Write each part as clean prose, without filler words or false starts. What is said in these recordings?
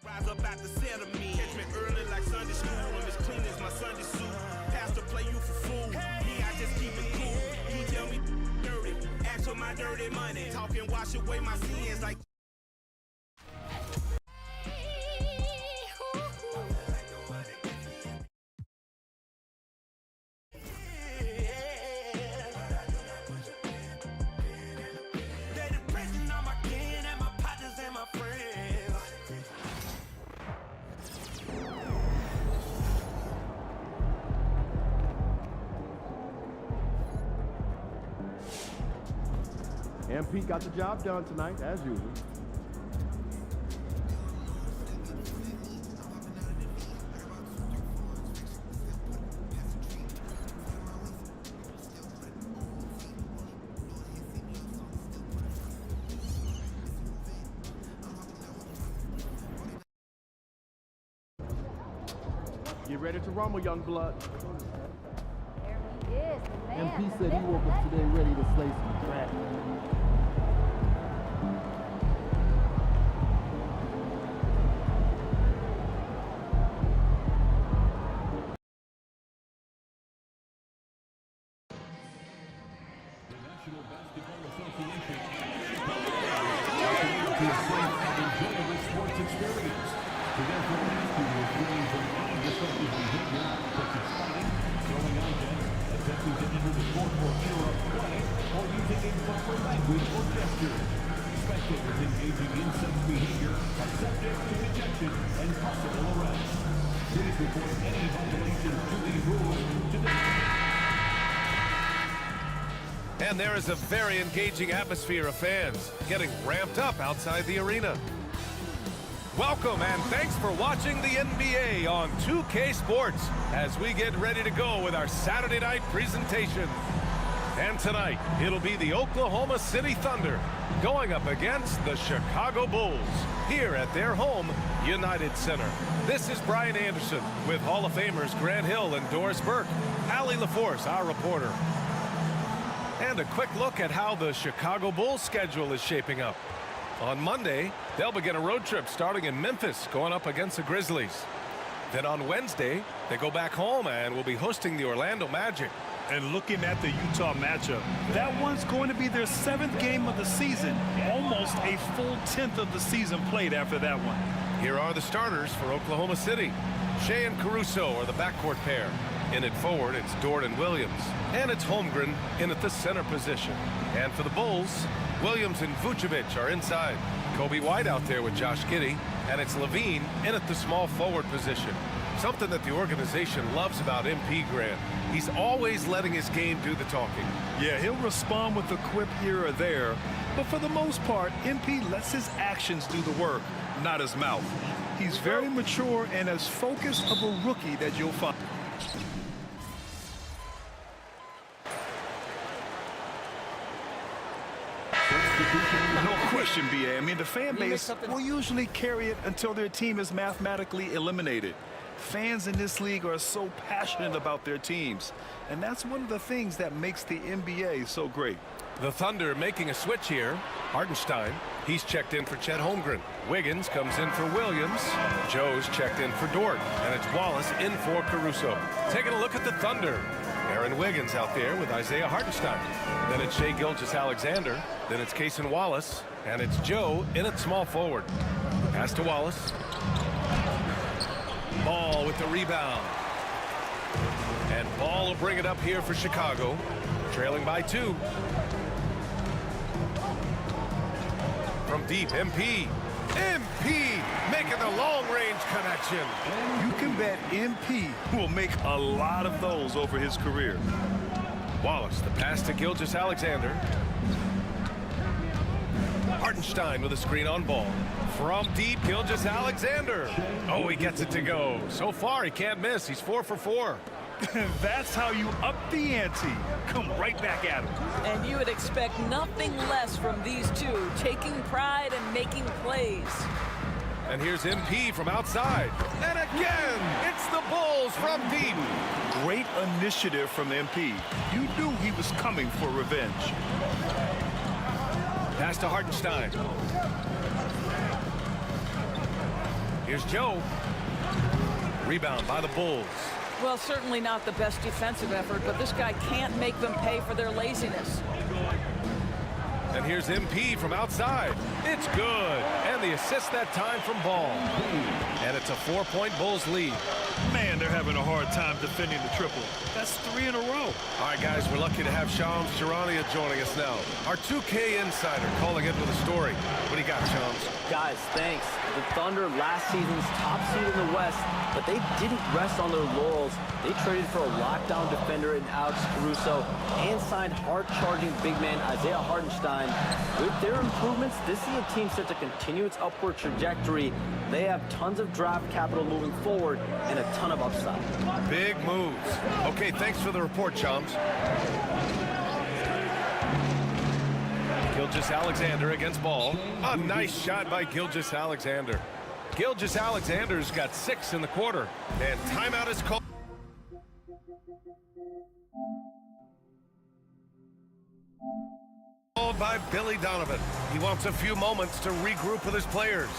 Rise up at the set of me. Catch me early like Sunday school. I'm as clean as my Sunday suit. Pastor play you for fool. Me, I just keep it cool. He tell me dirty. Ask for my dirty money. Talking wash away my sins like. MP got the job done tonight, as usual. Get ready to rumble, young blood. There he is, the man. MP said he woke up today ready to slay some dragons. And there is a very engaging atmosphere of fans getting ramped up outside the arena. Welcome and thanks for watching the NBA on 2K Sports as we get ready to go with our Saturday night presentation. And tonight, it'll be the Oklahoma City Thunder going up against the Chicago Bulls here at their home, United Center. This is Brian Anderson with Hall of Famers Grant Hill and Doris Burke, Allie LaForce, our reporter. And a quick look at how the Chicago Bulls schedule is shaping up. On Monday, they'll begin a road trip starting in Memphis, going up against the Grizzlies. Then on Wednesday, they go back home and will be hosting the Orlando Magic. And looking at the Utah matchup, that one's going to be their 7th game of the season. Almost a full 10th of the season played after that one. Here are the starters for Oklahoma City. Shea and Caruso are the backcourt pair. In at forward, it's Dort and Williams. And it's Holmgren in at the center position. And for the Bulls, Williams and Vucevic are inside. Kobe White out there with Josh Giddey. And it's Levine in at the small forward position. Something that the organization loves about MP, Grant. He's always letting his game do the talking. Yeah, he'll respond with a quip here or there. But for the most part, MP lets his actions do the work, not his mouth. He's very mature and as focused of a rookie that you'll find. No question, B.A. I mean, the fan base will usually carry it until their team is mathematically eliminated. Fans in this league are so passionate about their teams, and that's one of the things that makes the NBA so great. The Thunder making a switch here. Hartenstein, he's checked in for Chet Holmgren. Wiggins comes in for Williams. Joe's checked in for Dort, and it's Wallace in for Caruso. Taking a look at the Thunder. Aaron Wiggins out there with Isaiah Hartenstein. Then it's Shai Gilgeous-Alexander. Then it's Cason Wallace, and it's Joe in at small forward. Pass to Wallace. Ball with the rebound. And Ball will bring it up here for Chicago. Trailing by 2. From deep, MP. MP making the long-range connection. You can bet MP will make a lot of those over his career. Wallace, the pass to Gilgeous-Alexander. Hartenstein with a screen on Ball. From deep, Gilgeous-Alexander. Oh, he gets it to go. So far, he can't miss. He's 4 for 4. That's how you up the ante. Come right back at him. And you would expect nothing less from these two, taking pride and making plays. And here's MP from outside. And again, it's the Bulls from deep. Great initiative from MP. You knew he was coming for revenge. Pass to Hartenstein. Here's Joe. Rebound by the Bulls. Well, certainly not the best defensive effort, but this guy can't make them pay for their laziness. And here's MP from outside. It's good. And the assist that time from Ball. And it's a 4-point Bulls lead. Man, they're having a hard time defending the triple. That's 3 in a row. All right, guys, we're lucky to have Shams Charania joining us now. Our 2K insider calling in with a story. What do you got, Shams? Guys, thanks. The Thunder last season's top seed in the West, but they didn't rest on their laurels. They traded for a lockdown defender in Alex Caruso and signed hard-charging big man Isaiah Hartenstein. With their improvements, this is a team set to continue its upward trajectory. They have tons of draft capital moving forward and a ton of upside. Big moves. Okay, thanks for the report, Shams. Gilgeous-Alexander against Ball. A nice shot by Gilgeous-Alexander. Gilgeous-Alexander's got 6 in the quarter. And timeout is called. Called by Billy Donovan. He wants a few moments to regroup with his players.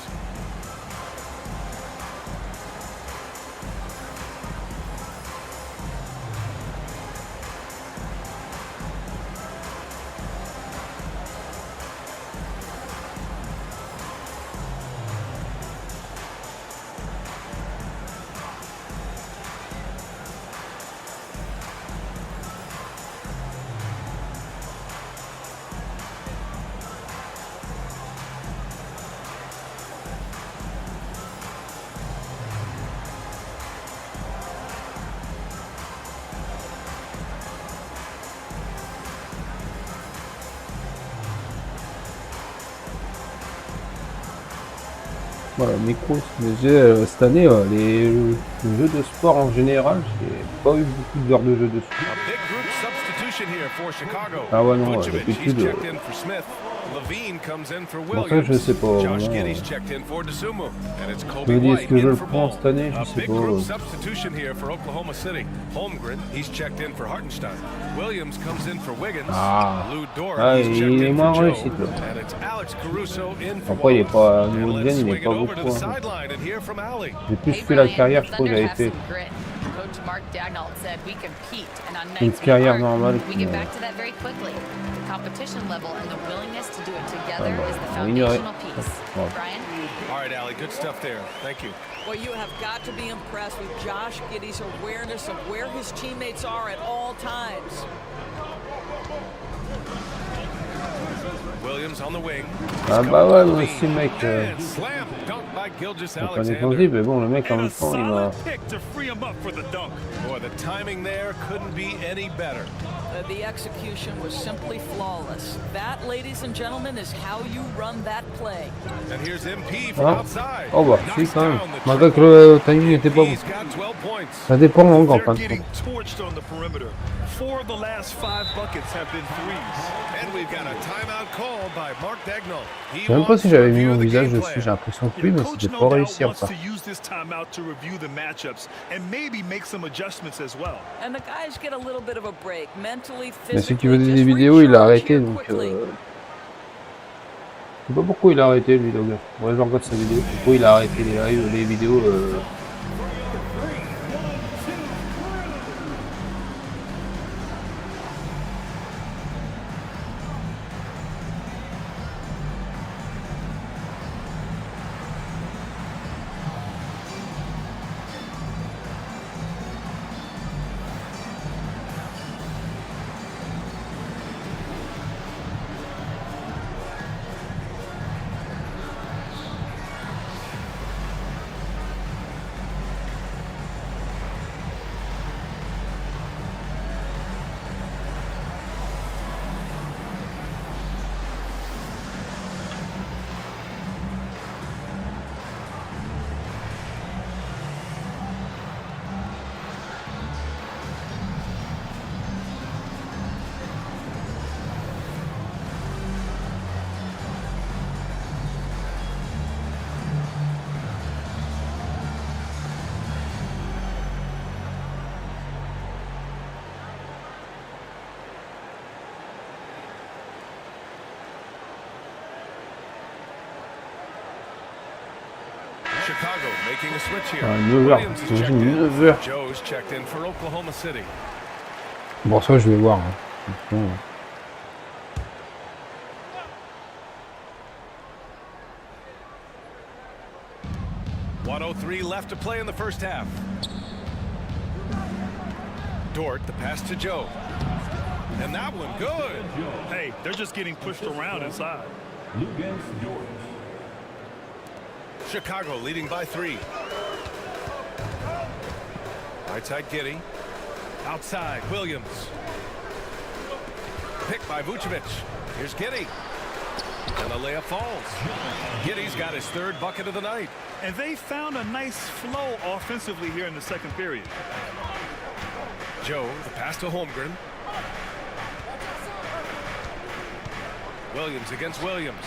Voilà, micro. Mais cette année, les jeux de sport en général, j'ai pas eu beaucoup d'heures de jeux de sport. Ah ouais, non, d'habitude. Bon, ça, je sais pas. Vraiment. Je me dis, est-ce que je le prends cette année? Je sais pas. Ah, il est moins réussi, là. Après, il est pas, niveau de gain, il est pas beaucoup. Hein. J'ai plus fait la carrière, je trouve, que j'avais fait. Une carrière normale. On ignorait. All right, Allie, good stuff there. Thank you. Well, you have got to be impressed with Josh Giddey's awareness of where his teammates are at all times. Williams on the wing. Ah bah ouais, moi aussi, mec. Slam dunk by Gilgeous Pas Alexander. défensif, mais bon, le mec en même temps, il m'a. Boy, the timing there couldn't be any better. The execution was simply flawless. That, ladies and gentlemen, is how you run that play. And here's MP from Ah. outside. Oh bah, si, quand même. Malgré que le timing n'était pas bon. He's got 12 points. Ça dépend en grand fin de compte. Four of the last 5 buckets have been threes. And we've got a timeout called by Mark Dagnall. Je sais même pas si j'avais mis mon visage dessus, j'ai l'impression que oui, mais c'était pas réussi à part. And the guys get a little bit of a break, mentally, Mais si tu physically. veux des Just vidéos, il a recharge arrêté, here donc quickly. je sais pas pourquoi il a arrêté lui, le gars. Ouais, je regarde sa vidéo. Pourquoi il a arrêté les lives, les vidéos Chicago making a switch here. 9h. T'imagines 9h. Joe's checked in for Oklahoma City. Bon, ça, je vais voir. Hein. Bon. 1:03 left to play in the first half. Dort, the pass to Joe. And that one good. Hey, they're just getting pushed around inside. Chicago leading by 3. Right side Giddey. Outside Williams. Picked by Vucevic. Here's Giddey. And the layup falls. Giddey's got his 3rd bucket of the night. And they found a nice flow offensively here in the second period. Joe, the pass to Holmgren. Williams against Williams.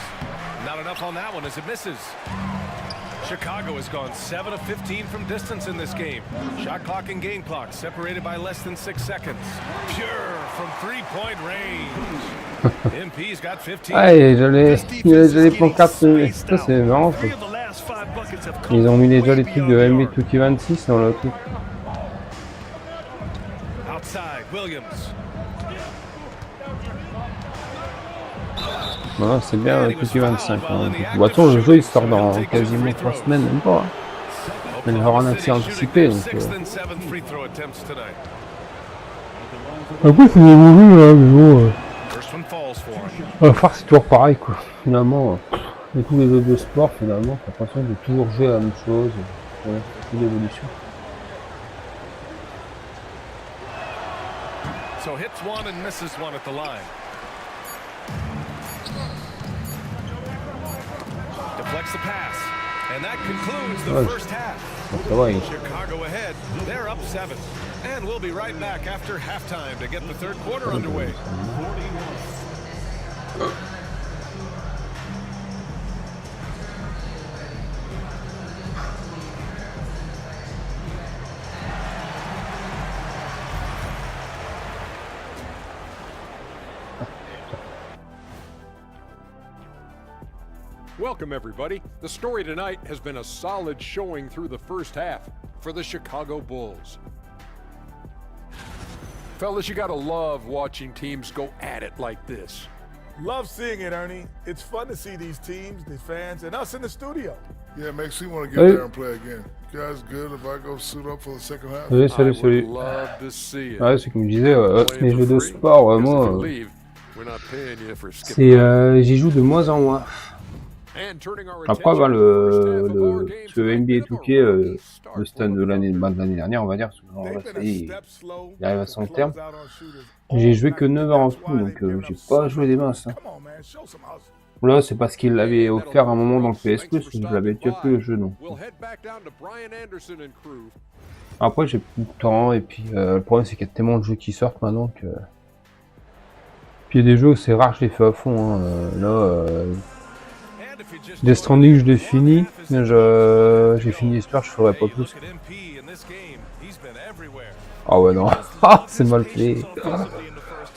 Not enough on that one as it misses. Chicago has gone 7 of 15 from distance in this game. Shot clock and game clock separated by less than 6 seconds. Pure from 3-point range. MP's got 15. Ah, et j'ai les pancartes. Ça, c'est marrant. Ça. Ils ont mis déjà les trucs de NBA 2K26 dans le truc. Outside Williams. Voilà, c'est bien 2K25. Hein. De toute façon, le jeu il sort dans quasiment 3 semaines, même pas. Il va y avoir un accès anticipé. Donc, après, c'est évolué là, mais bon. Enfin, c'est toujours pareil, quoi. Finalement, et tous les jeux de sport, finalement, t'as l'impression de toujours jouer à la même chose. Ouais, c'est une évolution. So hits one and misses one at the line. Deflects the pass. And that concludes the Ouais, first half. ça va, Chicago ahead. They're up 7. And we'll be right back after halftime to get the third quarter underway. Welcome, everybody. The story tonight has been a solid showing through the first half for the Chicago Bulls. Fellas, you gotta love watching teams go at it like this. Love seeing it, Ernie. It's fun to see these teams, the fans, and us in the studio. Yeah, it makes me want to get there and play again. You guys good if I go suit up for the second half? Oui, salut, salut. Ouais, c'est comme je disais, les jeux de sport, moi, j'y joue de moins en moins. Après, bah, ce NBA 2K, le stand de l'année dernière, on va dire, il arrive à son terme. J'ai joué que 9 heures en tout, donc j'ai pas joué des masses. Hein. Là, c'est parce qu'il l'avait offert à un moment dans le PS Plus, que je l'avais déjà plus le jeu, donc. Après, j'ai plus de temps, et puis le problème, c'est qu'il y a tellement de jeux qui sortent maintenant que. Puis il y a des jeux où c'est rare, je les fais à fond. Hein. Là, Death Stranding, je l'ai fini. J'ai fini, j'espère, je ferai pas plus. Ah ouais, non. Ah, c'est mal fait.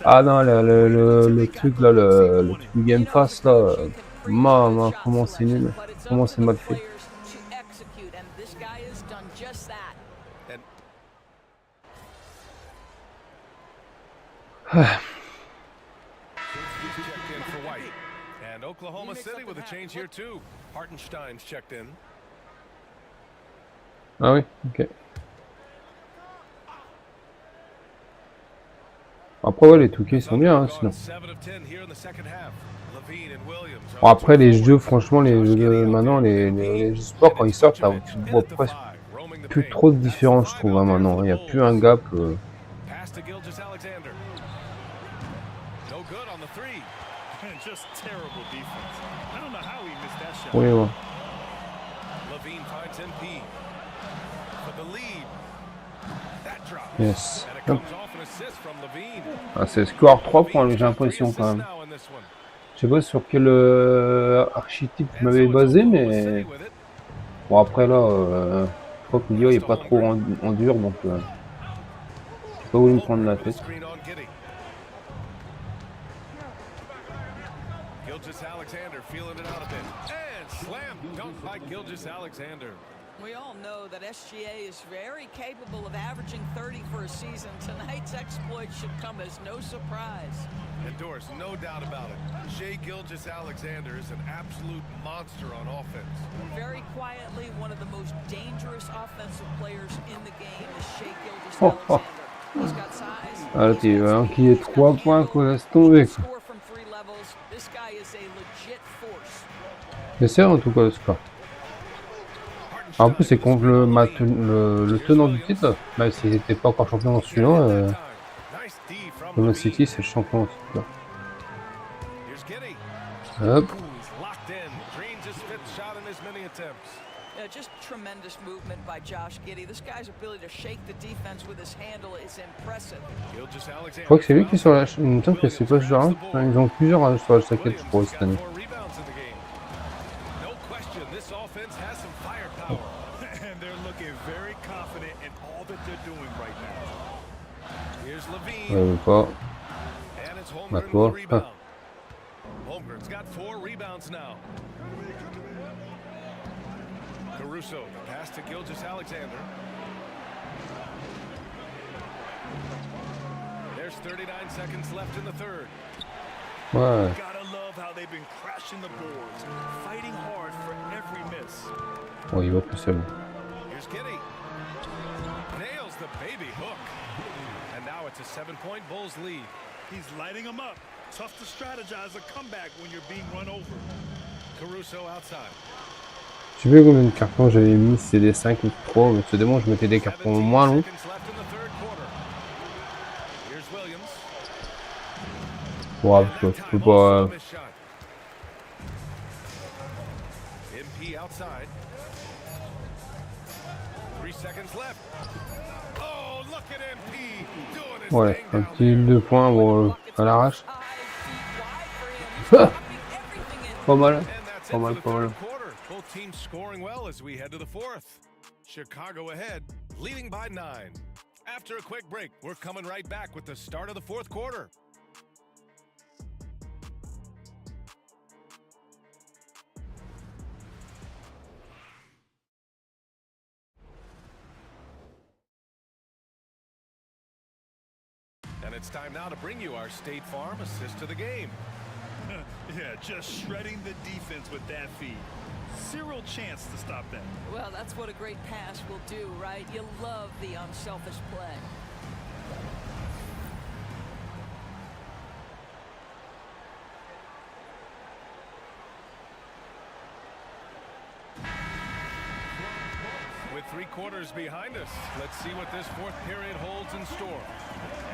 Ah non, le truc là, le truc du Game Pass là. Comment c'est nul. Comment c'est mal fait. Oklahoma City with a change here too. Hartenstein's checked in. Ah oui, ok. Après ouais, les 2K sont bien, hein, sinon. Bon, après les jeux, franchement, les jeux de maintenant, les jeux sport quand ils sortent, tu vois presque plus trop de différence, je trouve, hein, maintenant. Il n'y a plus un gap. Oui, ouais. Yes. Hop. Ah, c'est score 3 points, j'ai l'impression quand même. Je sais pas sur quel archétype tu m'avais basé, mais bon après là, je crois que le gars il est pas trop en dur, donc j'ai pas voulu me prendre la tête. We all know that SGA is very capable of averaging 30 for a season. Tonight's exploit should come as no surprise. And Doris, no doubt about it. Shai Gilgeous-Alexander is an absolute monster on offense. Very quietly, one of the most dangerous offensive players in the game is Shai Gilgeous-Alexander. He's got size. Ah, tu vas enquiller 3 points, quoi, laisse tomber. This guy is a legit force. J'essaie en tout cas le score. En plus, c'est contre le tenant du titre, même s'il n'était pas encore champion dans celui-là, le City, c'est le champion aussi. Hop. Just tremendous movement by Josh Giddey. This guy's ability to shake the defense with his handle is impressive. Je crois que c'est lui qui est sur la chaîne. Il me semble que c'est pas ce genre. Ils ont plusieurs sur la jaquette, je crois, cette année. Pas. Bah toi. Holmgren's got 4 rebounds now. Caruso, pass to Gilgeous-Alexander. There's 39 seconds left in the third. Ouais. Gotta love how they've been crashing the boards, fighting hard for every miss. Oh, il va plus seul. Here's Giddey. Nails the baby hook. And now it's a 7-point Bulls lead. He's lighting them up. Tough to strategize a comeback when you're being run over. Caruso outside. Je sais pas combien de cartons j'avais mis, c'est des 5 ou 3, mais c'est des bons, je mettais des cartons moins longs. Ouais, tu peux pas. seconds left. Oh, look at MP doing his Ouais, thing un down petit there. 2 points bon, à l'arrache. Pas mal, And that's pas it for mal, the pas mal. third quarter. Both teams scoring well as we head to the fourth. Chicago ahead, leading by 9. After a quick break, we're coming right back with the start of the fourth quarter. And it's time now to bring you our State Farm assist to the game. Yeah, just shredding the defense with that feed. Zero chance to stop that. Well, that's what a great pass will do, right? You love the unselfish play. With 3 quarters behind us, let's see what this fourth period holds in store.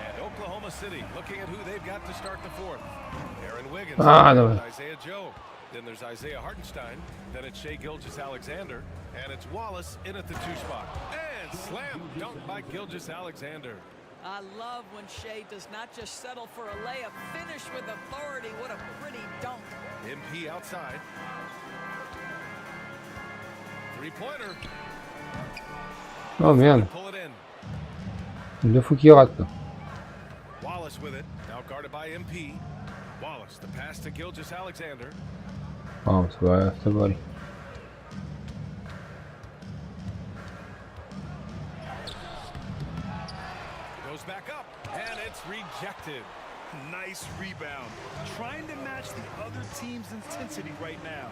And Oklahoma City looking at who they've got to start the fourth. Aaron Wiggins, Isaiah Joe. Then there's Isaiah Hartenstein. Then it's Shai Gilgeous-Alexander. And it's Wallace in at the 2 spot. And slam dunk by Gilgeous-Alexander. I love when Shai does not just settle for a layup, finish with authority. What a pretty dunk. MP outside. 3-pointer. Oh merde. Pull it in. Il faut qu'il rate là. Wallace with it. Now guarded by MP. Wallace, the pass to Gilgeous-Alexander. Oh, ça va aller. Goes back up, and it's rejected. Nice rebound. Trying to match the other team's intensity right now.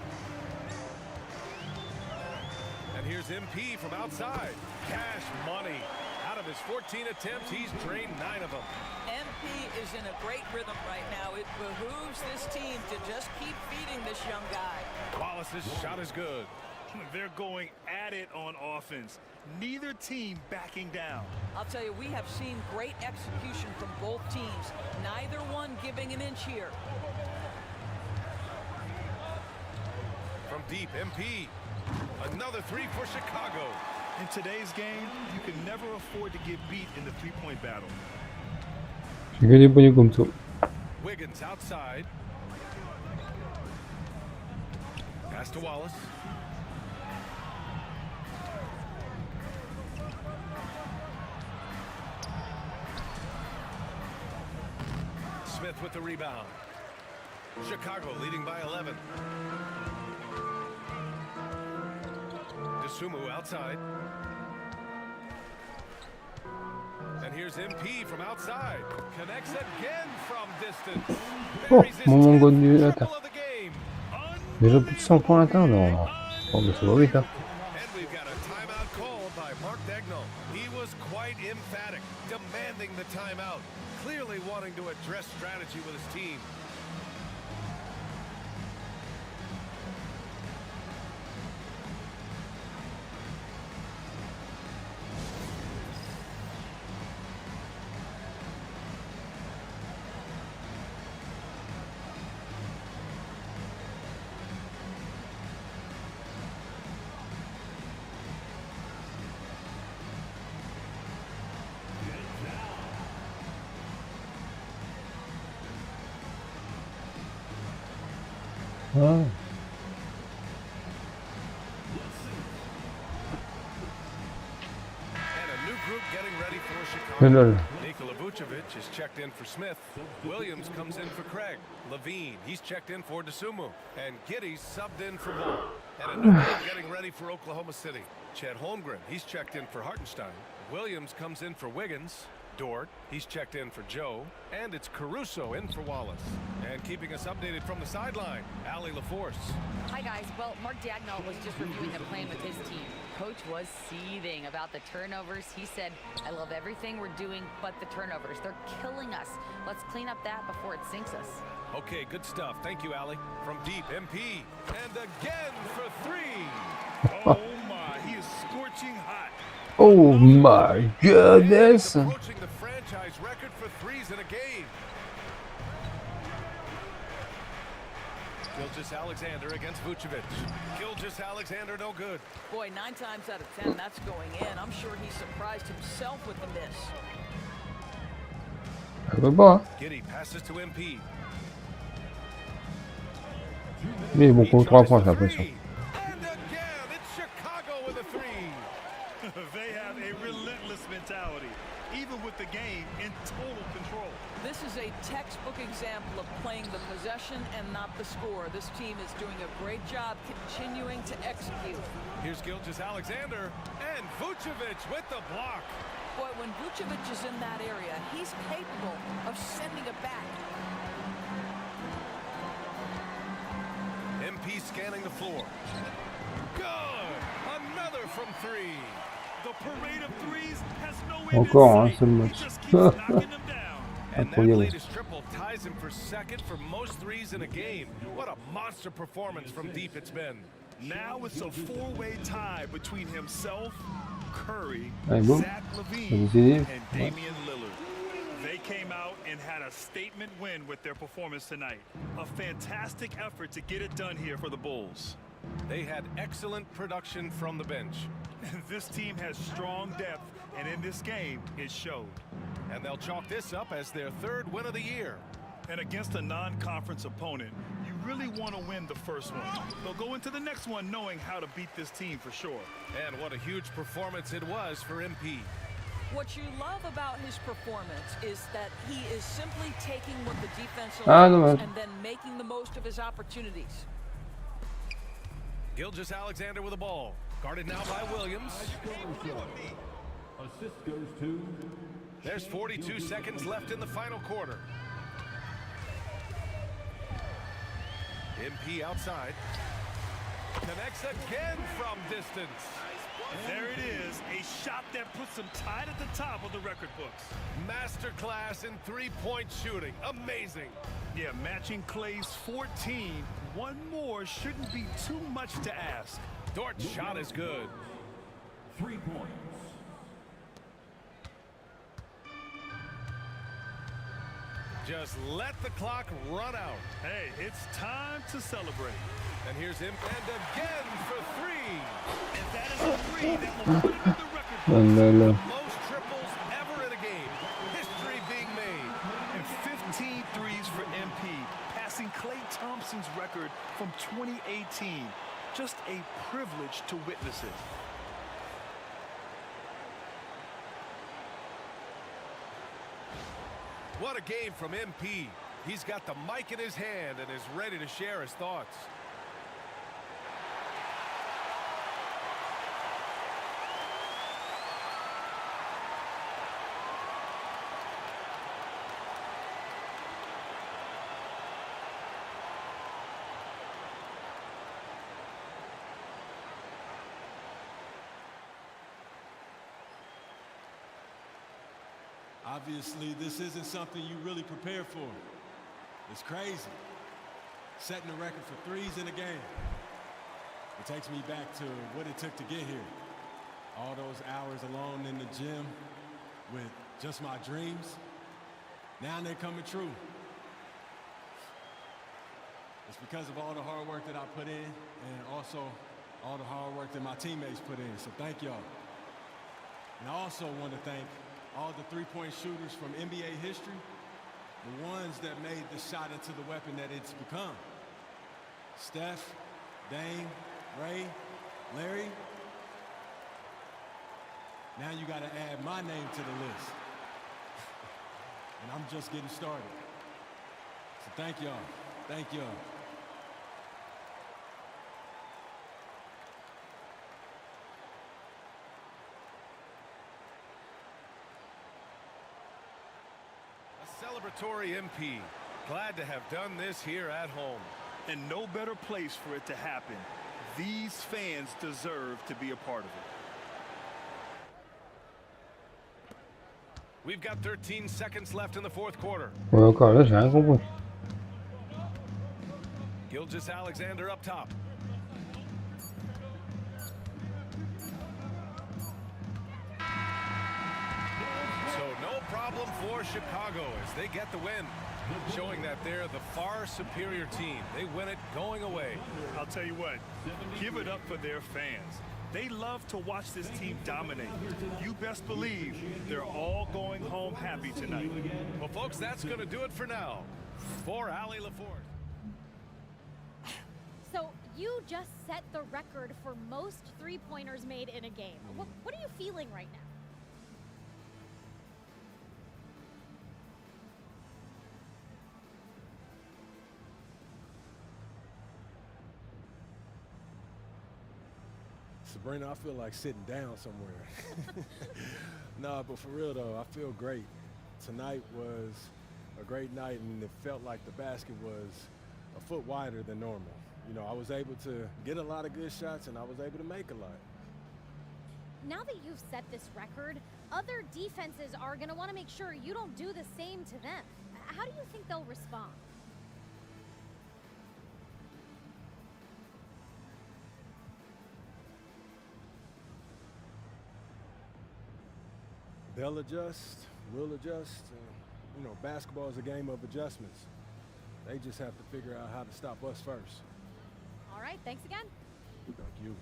And here's MP from outside. Cash money. Out of his 14 attempts, he's drained 9 of them. MP is in a great rhythm right now. It behooves this team to just keep feeding this young guy. Wallace's shot is good. They're going at it on offense. Neither team backing down. I'll tell you, we have seen great execution from both teams. Neither one giving an inch here. From deep, MP. Another 3 for Chicago. In today's game, you can never afford to get beat in the three-point battle. J'ai que des poignets comme ça. Wiggins outside. Pass to Wallace. Smith with the rebound. Chicago leading by 11. Sumu outside. And here's MP from outside. Connects again from distance. Oh, moment connu, attends. Déjà plus de 100 points atteints, non. Oh, mais ça va vite, hein. And we've got a timeout called by Mark Dagnall. He was quite emphatic, demanding the timeout, clearly wanting to address strategy with his team. Ah. And a new group getting ready for Chicago. Nikola Vucevic is checked in for Smith. Williams comes in for Craig. Levine, he's checked in for DeSumo. And Giddey's subbed in for Ball. And a new group getting ready for Oklahoma City. Chet Holmgren, he's checked in for Hartenstein. Williams comes in for Wiggins. Dort, he's checked in for Joe, and it's Caruso in for Wallace. And keeping us updated from the sideline, Allie LaForce. Hi, guys. Well, Mark Dagnall was just reviewing the plan with his team. Coach was seething about the turnovers. He said, I love everything we're doing but the turnovers. They're killing us. Let's clean up that before it sinks us. Okay, good stuff. Thank you, Allie. From deep, MP. And again for 3. Oh, my. He is scorching hot. Oh my goodness! Approaching the franchise record for threes in a game. Gilgeous Alexander against Vucevic. Gilgeous Alexander no good. Boy, 9 times out of 10, that's going in. I'm sure he surprised himself with the miss. Giddy passes to MP. Mais bon, contre 3 points, j'ai l'impression. And again, it's Chicago with a 3. They have a relentless mentality, even with the game in total control. This is a textbook example of playing the possession and not the score. This team is doing a great job continuing to execute. Here's Gilgeous Alexander and Vucevic with the block. Boy, when Vucevic is in that area, he's capable of sending it back. MP scanning the floor. Good! Another from 3. The parade of threes has no end in Encore un sight. seul He match. just keeps knocking them down. And that latest triple ties him for second for most threes in a game. What a monster performance from deep it's been. Now it's a four-way tie between himself, Curry, Allez, boum. Zach Ça LaVine, vous aide. and Damian Lillard. They came out and had a statement win with their performance tonight. A fantastic effort to get it done here for the Bulls. They had excellent production from the bench. This team has strong depth, and in this game, it showed. And they'll chalk this up as their 3rd win of the year. And against a non-conference opponent, you really want to win the first one. They'll go into the next one knowing how to beat this team for sure. And what a huge performance it was for MP. What you love about his performance is that he is simply taking what the defense Ah, allows dommage. and then making the most of his opportunities. Gilgeous Alexander with the ball. Guarded now by Williams. Assist goes to... There's 42 seconds left in the final quarter. MP outside. Connects again from distance. There it is, a shot that puts him tied at the top of the record books. Masterclass in three-point shooting. Amazing. Yeah, matching Clay's 14. One more shouldn't be too much to ask. Dort's shot is good. 3 points. Just let the clock run out. Hey, it's time to celebrate. And here's him, and again for 3. And that is a 3 that will put him in the record book. Most triples ever in a game. History being made. And 15 threes for MP, passing Klay Thompson's record from 2018. Just a privilege to witness it. What a game from MP. He's got the mic in his hand and is ready to share his thoughts. Obviously, this isn't something you really prepare for. It's crazy. Setting a record for threes in a game. It takes me back to what it took to get here. All those hours alone in the gym with just my dreams. Now they're coming true. It's because of all the hard work that I put in and also all the hard work that my teammates put in. So thank y'all. And I also want to thank all the three-point shooters from NBA history, the ones that made the shot into the weapon that it's become. Steph, Dame, Ray, Larry. Now you got to add my name to the list. And I'm just getting started. So thank y'all. Thank y'all. Celebratory MP. Glad to have done this here at home. And no better place for it to happen. These fans deserve to be a part of it. We've got 13 seconds left in the fourth quarter. Ouais, encore là, j'ai rien compris. Gilgeous Alexander up top. So no problem problem for Chicago as they get the win, showing that they're the far superior team. They win it going away. I'll tell you what, give it up for their fans. They love to watch this team dominate. You best believe they're all going home happy tonight. Well, folks, that's going to do it for now. For Allie LaForce. So you just set the record for most three-pointers made in a game. What are you feeling right now? Sabrina, I feel like sitting down somewhere. Nah, but for real though, I feel great. Tonight was a great night, and it felt like the basket was a foot wider than normal. You know, I was able to get a lot of good shots, and I was able to make a lot. Now that you've set this record, other defenses are going to want to make sure you don't do the same to them. How do you think they'll respond? They'll adjust, we'll adjust. You know, basketball is a game of adjustments. They just have to figure out how to stop us first. All right, thanks again. Thank you.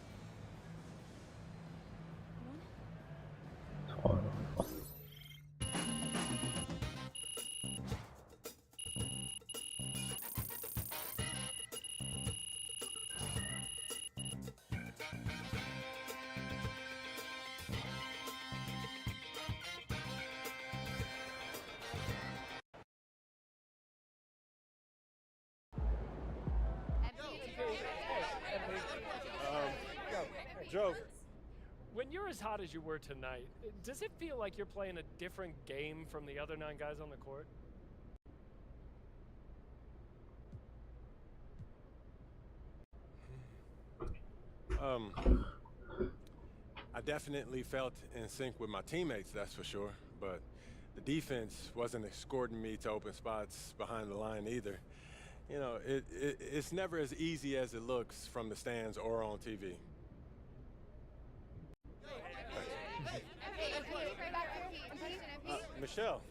Joe, when you're as hot as you were tonight, does it feel like you're playing a different game from the other 9 guys on the court? I definitely felt in sync with my teammates, that's for sure, but the defense wasn't escorting me to open spots behind the line either. You know, it's never as easy as it looks from the stands or on TV. Michelle.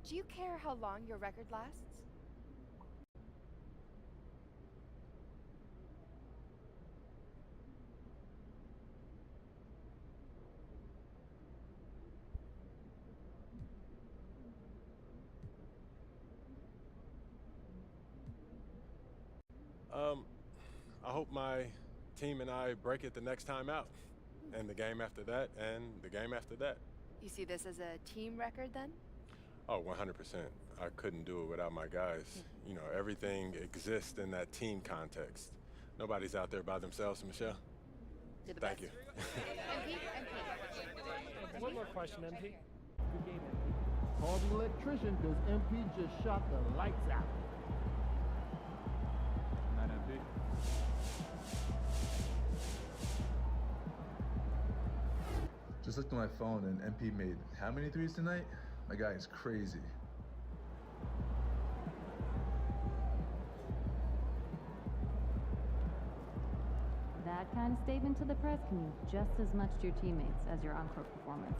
Do you care how long your record lasts? I hope my team and I break it the next time out, and the game after that, and the game after that. You see this as a team record then? Oh, 100%. I couldn't do it without my guys. You know, everything exists in that team context. Nobody's out there by themselves, Michelle. Thank you. One more question, MP. Call the electrician because MP just shot the lights out. Not MP. Just looked at my phone and MP made how many threes tonight? My guy is crazy. That kind of statement to the press can mean just as much to your teammates as your on-court performance.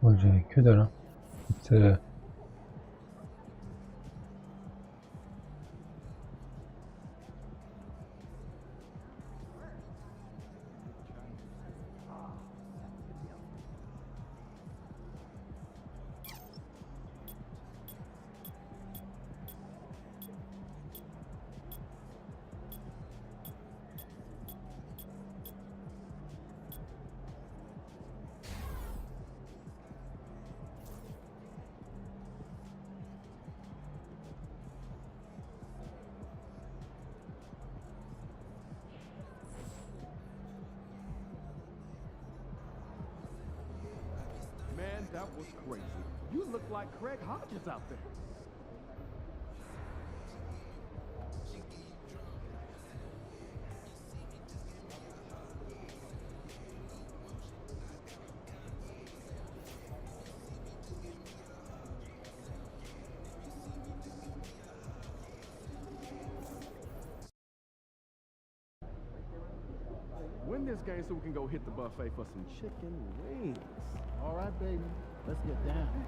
Moi j'ai que dalle. Hein. C'est... That was crazy. You look like Craig Hodges out there. Win this game so we can go hit the buffet for some chicken wings. All right, baby. Let's get down.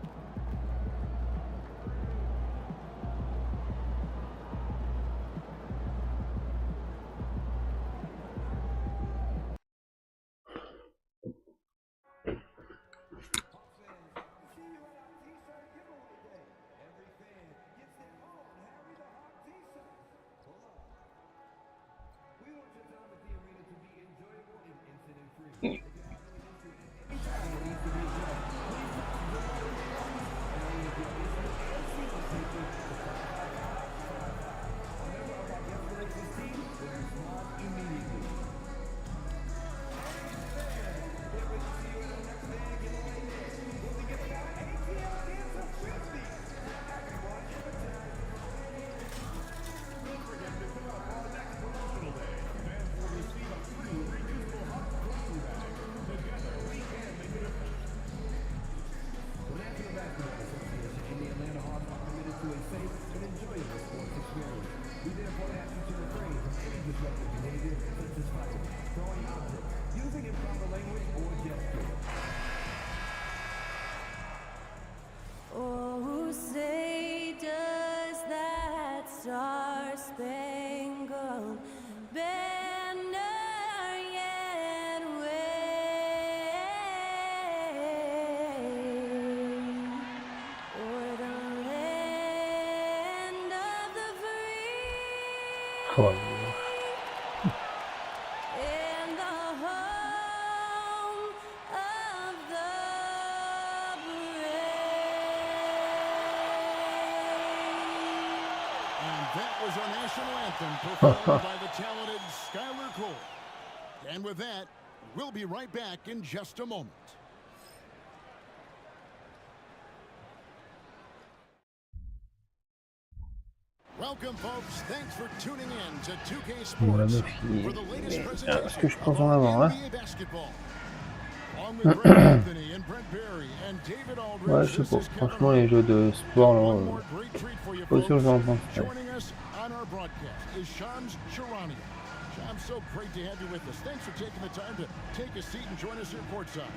Oh, say does that star-spangled banner yet wave o'er the land of the free Oh, and the home of the That was our national anthem performed by the talented Skylar Cole. And with that, we'll be right back in just a moment. Welcome, folks. Thanks for tuning in to 2K Sports for the latest presentation of NBA basketball. On with Greg Anthony and Brent Berry and David Aldridge. Ouais, je sais pas. Franchement, les jeux de sport, là, pas sûr que j'en pense pas. Joining us on our broadcast is Shams Charania. Shams, so great to have you with us. Thanks for taking the time to take a seat and join us here courtside.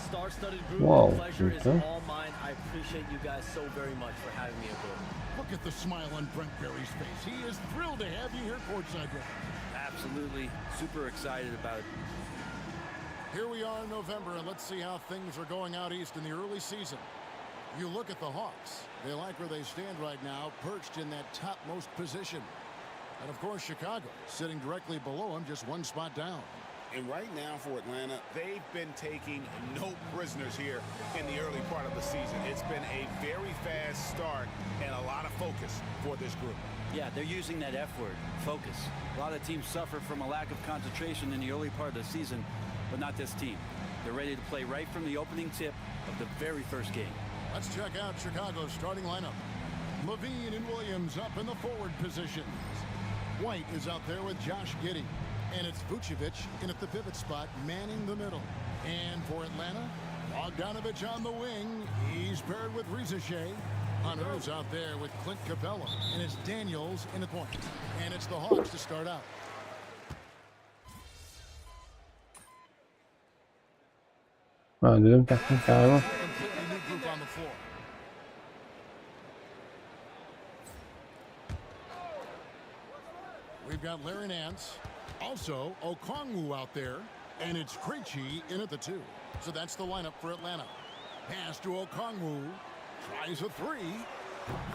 Star-studded group, Wow, the pleasure is okay. all mine. I appreciate you guys so very much for having me aboard. Look at the smile on Brent Berry's face. He is thrilled to have you here courtside with him. Absolutely. Super excited about it. Here we are in November, and let's see how things are going out east in the early season. You look at the Hawks. They like where they stand right now, perched in that topmost position. And, of course, Chicago sitting directly below them, just one spot down. And right now for Atlanta, they've been taking no prisoners here in the early part of the season. It's been a very fast start and a lot of focus for this group. Yeah, they're using that F word, focus. A lot of teams suffer from a lack of concentration in the early part of the season, but not this team. They're ready to play right from the opening tip of the very first game. Let's check out Chicago's starting lineup. Levine and Williams up in the forward positions. White is out there with Josh Giddey. And it's Vucevic in at the pivot spot, manning the middle. And for Atlanta, Bogdanovich on the wing. He's paired with Rizachet. Hunter's out there with Clint Capella. And it's Daniels in the point. And it's the Hawks to start out. Ah, deuxième carton carrément. Completely new group on the floor. We've got Larry Nance. Also, Okongwu out there. And it's Krejci in at the 2. So that's the lineup for Atlanta. Pass to Okongwu. Tries a 3.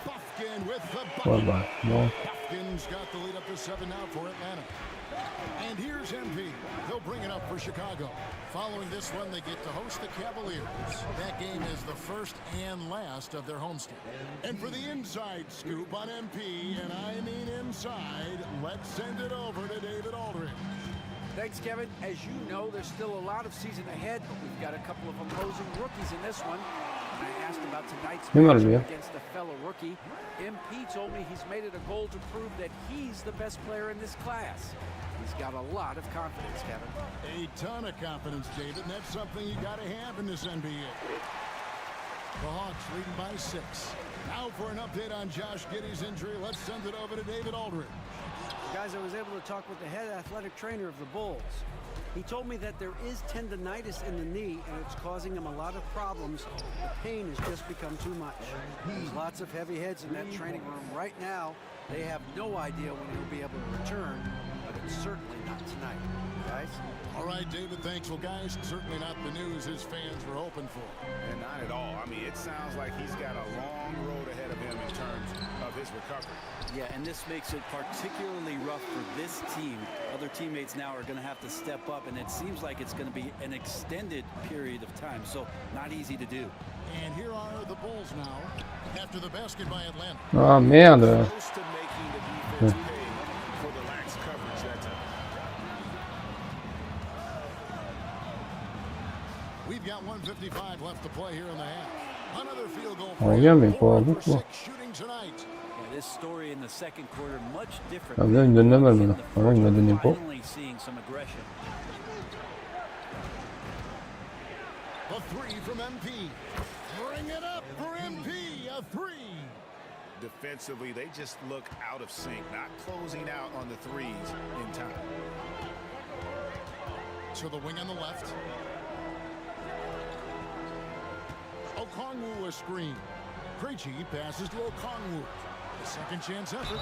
Buffkin with the bucket. Buffkin's got the lead up to 7 now for Atlanta. And here's MP. They'll bring it up for Chicago. Following this one, they get to host the Cavaliers. That game is the first and last of their homestand. And for the inside scoop on MP, and I mean inside, let's send it over to David Aldridge. Thanks, Kevin. As you know, there's still a lot of season ahead, but we've got a couple of opposing rookies in this one. When I asked about tonight's matchup against a fellow rookie, MP told me he's made it a goal to prove that he's the best player in this class. He's got a lot of confidence, Kevin. A ton of confidence, David, and that's something you got to have in this NBA. The Hawks leading by 6. Now for an update on Josh Giddey's injury, let's send it over to David Aldridge. Guys, I was able to talk with the head athletic trainer of the Bulls. He told me that there is tendonitis in the knee, and it's causing him a lot of problems. The pain has just become too much. There's lots of heavy heads in that training room right now. They have no idea when he'll be able to return, but it's certainly not tonight. Guys? All right, David, thanks. Well, guys, certainly not the news his fans were hoping for. And not at all. I mean, it sounds like he's got a long road ahead of him in terms of his recovery. Yeah, and this makes it particularly rough for this team. Other teammates now are going to have to step up, and it seems like it's going to be an extended period of time, so not easy to do. And here are the Bulls now after the basket by Atlanta. Ah merde. Close to making the defense pay for the lax coverage that time. We've got 1:55 left to play here in the half. Another field goal. On revient, mais pas beaucoup. Yeah, this story in the second quarter much different. Ah bien, il me donne la balle maintenant. Avant, il me la donnait pas. Finally seeing some aggression. The 3 from MP. Bring it up for MP. A 3. Defensively, they just look out of sync, not closing out on the threes in time. To the wing on the left. Okongwu a screen. Krejci passes to Okongwu. The second chance effort.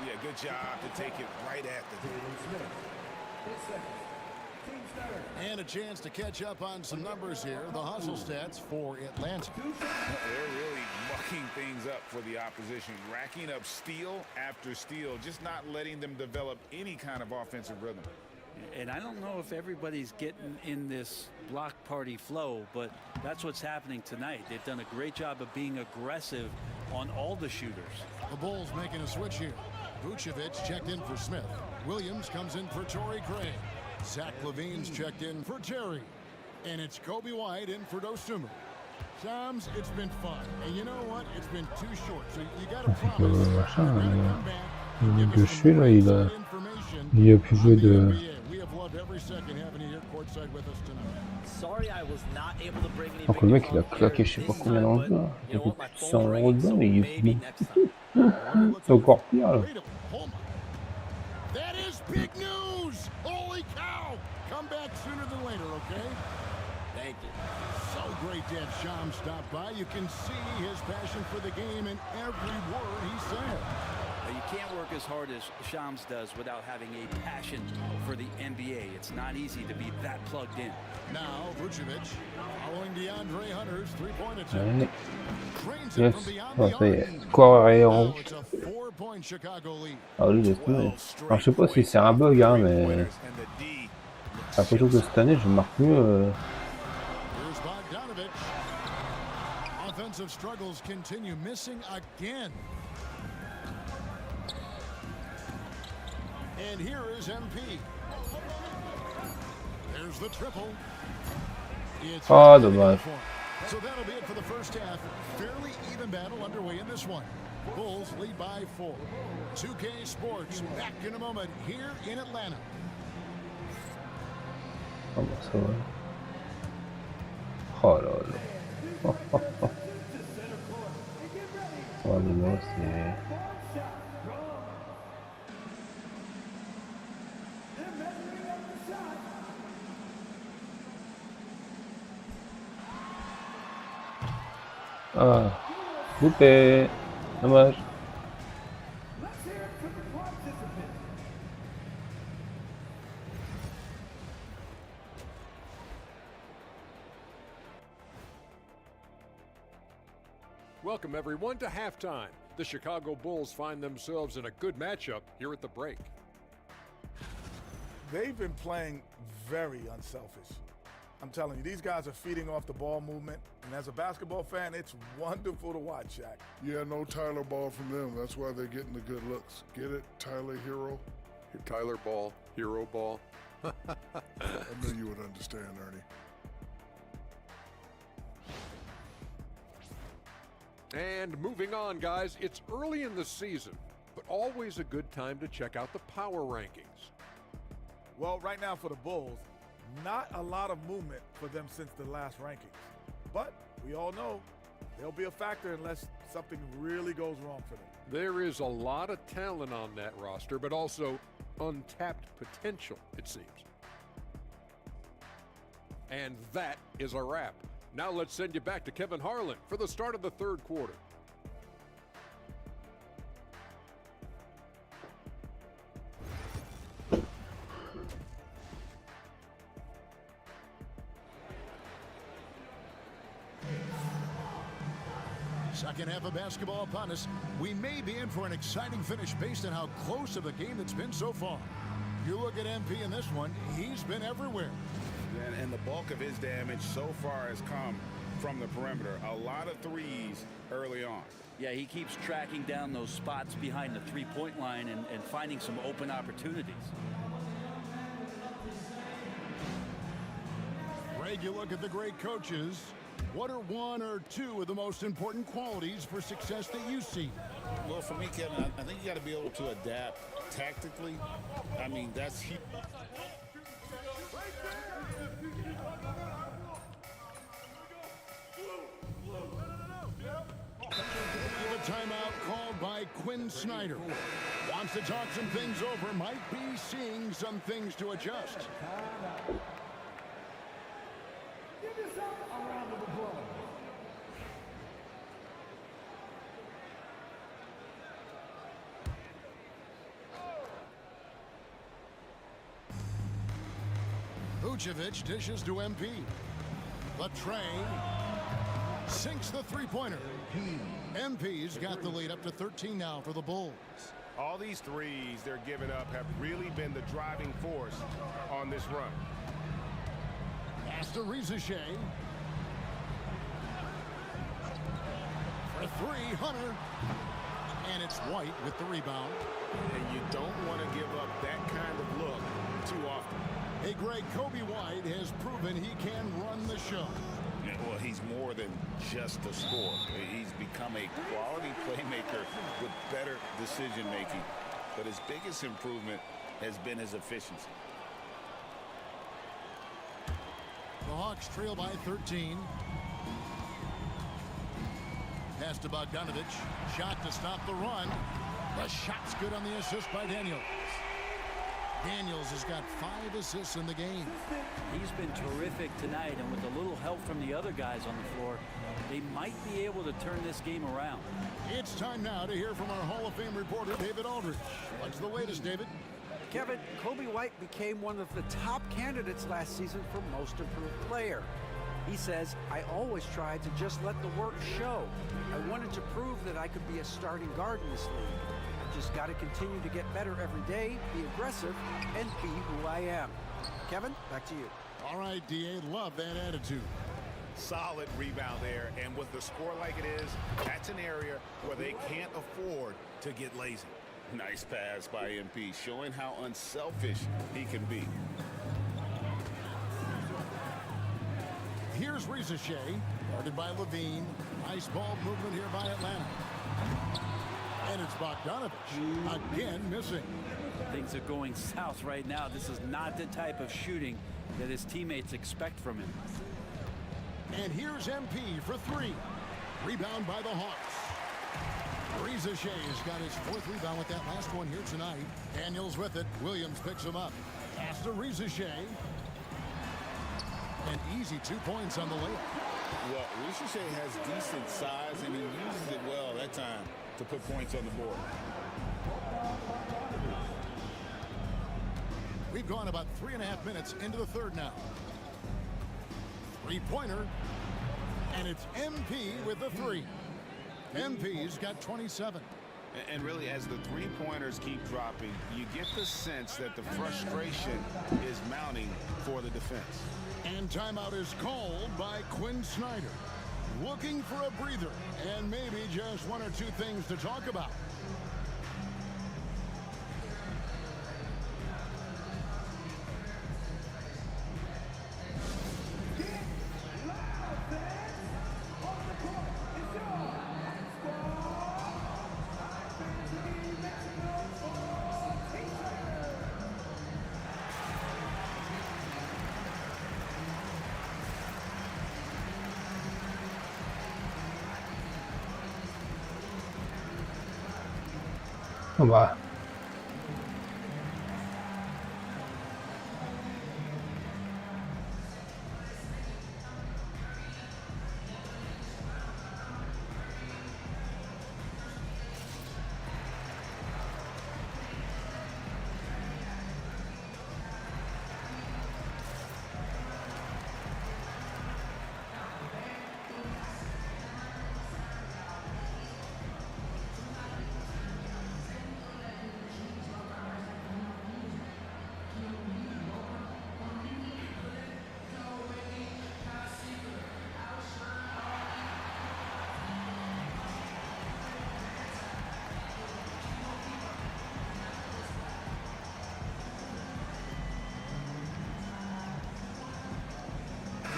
Yeah, good job to take it right after that. And a chance to catch up on some numbers here. The hustle stats for Atlanta. They're really mucking things up for the opposition, racking up steal after steal, just not letting them develop any kind of offensive rhythm. And I don't know if everybody's getting in this block party flow, but that's what's happening tonight. They've done a great job of being aggressive on all the shooters. The Bulls making a switch here. Vucevic checked in for Smith. Williams comes in for Torrey Craig. Zach LaVine's checked in for Terry. And it's Kobe White in for Dosunmu. Shams, it's been fun. And you know what? It's been too short. So you got to promise. Dessus là, il a pu jouer de. Donc le mec il a claqué je sais pas combien dans le jeu. Il a fait plus de 100 € de bain, mais il est fini. C'est encore pire là. That is big news! Holy cow! Come back sooner than later, okay? Thank you. So great to have Shams stop by. You can see his passion for the game in every word he said. You can't work as hard as Shams does without having a passion for the NBA. It's not easy to be that plugged in. Now Vucevic following DeAndre Hunter's three-point attempt. Yes, oh, ça y est, score est en rouge. Ah lui, il est cool. Alors je sais pas si c'est un bug, hein, mais j'ai l'impression que cette année je marque mieux. Offensive struggles continue, missing again. And here is MP. There's the triple. Ah, dommage. So that'll be it for the first half. Fairly even battle underway in this one. Bulls lead by 4. 2K Sports back in a moment here in Atlanta. Ah bah ça va. Oh là là. Oh mais moi c'est... Ah, loupé. Dommage. Welcome everyone to halftime. The Chicago Bulls find themselves in a good matchup here at the break. They've been playing very unselfish. I'm telling you, these guys are feeding off the ball movement, and as a basketball fan, it's wonderful to watch, Shaq. Yeah, no Tyler ball from them. That's why they're getting the good looks. Get it, Tyler Hero? Tyler ball, hero ball. I knew you would understand, Ernie. And moving on, guys, it's early in the season, but always a good time to check out the power rankings. Well, right now for the Bulls, not a lot of movement for them since the last rankings. But we all know they'll be a factor unless something really goes wrong for them. There is a lot of talent on that roster, but also untapped potential, it seems. And that is a wrap. Now let's send you back to Kevin Harlan for the start of the third quarter. Second half of basketball upon us. We may be in for an exciting finish based on how close of a game it's been so far. You look at MP in this one, he's been everywhere. And the bulk of his damage so far has come from the perimeter. A lot of threes early on. Yeah, he keeps tracking down those spots behind the three-point line and finding some open opportunities. Greg, you look at the great coaches. What are one or two of the most important qualities for success that you see? Well, for me, Kevin, I think you got to be able to adapt tactically. I mean, that's huge. The timeout called by Quinn Snyder. Wants to talk some things over, might be seeing some things to adjust. Vucevic dishes to MP. The tray sinks the three-pointer. MP's got the lead up to 13 now for the Bulls. All these threes they're giving up have really been the driving force on this run. Pass to Rizichet. For three, Hunter. And it's White with the rebound. And you don't want to give up that kind of look too often. Hey, Greg, Kobe White has proven he can run the show. Yeah, well, he's more than just a scorer. He's become a quality playmaker with better decision-making. But his biggest improvement has been his efficiency. The Hawks trail by 13. Pass to Bogdanovich. Shot to stop the run. The shot's good on the assist by Daniels. Daniels has got 5 assists in the game. He's been terrific tonight, and with a little help from the other guys on the floor, they might be able to turn this game around. It's time now to hear from our Hall of Fame reporter, David Aldridge. What's the latest, David? Kevin, Kobe White became one of the top candidates last season for Most Improved Player. He says, I always tried to just let the work show. I wanted to prove that I could be a starting guard in this league. I've just got to continue to get better every day, be aggressive, and be who I am. Kevin, back to you. All right, D.A., love that attitude. Solid rebound there, and with the score like it is, that's an area where they can't afford to get lazy. Nice pass by MP, showing how unselfish he can be. Here's Rizichet, guarded by Levine. Nice ball movement here by Atlanta. And it's Bogdanovich, again missing. Things are going south right now. This is not the type of shooting that his teammates expect from him. And here's MP for 3. Rebound by the Hawks. Rizichet has got his 4th rebound with that last one here tonight. Daniels with it. Williams picks him up. Pass to Rizichet. An easy 2 points on the layup. Well, Rizichet has decent size, and he uses it well that time to put points on the board. We've gone about 3.5 minutes into the third now. 3-pointer. And it's MP with the 3. MP's got 27. And really, as the three-pointers keep dropping, you get the sense that the frustration is mounting for the defense. And timeout is called by Quinn Snyder. Looking for a breather and maybe just 1 or 2 things to talk about. Oh bah.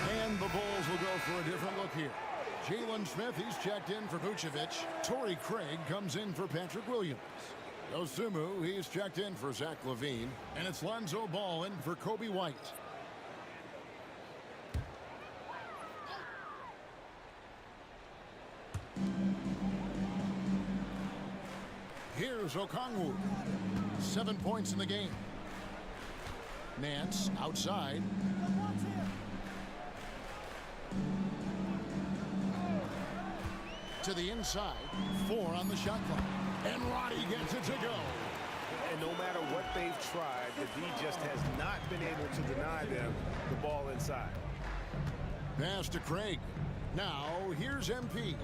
And the Bulls will go for a different look here. Jalen Smith, he's checked in for Vucevic. Torrey Craig comes in for Patrick Williams. Dosunmu, he's checked in for Zach LaVine. And it's Lonzo Ball in for Kobe White. Here's Okongwu. 7 points in the game. Nance outside. To the inside. 4 on the shot clock. And Roddy gets it to go. And no matter what they've tried, the D just has not been able to deny them the ball inside. Pass to Craig. Now, here's MP.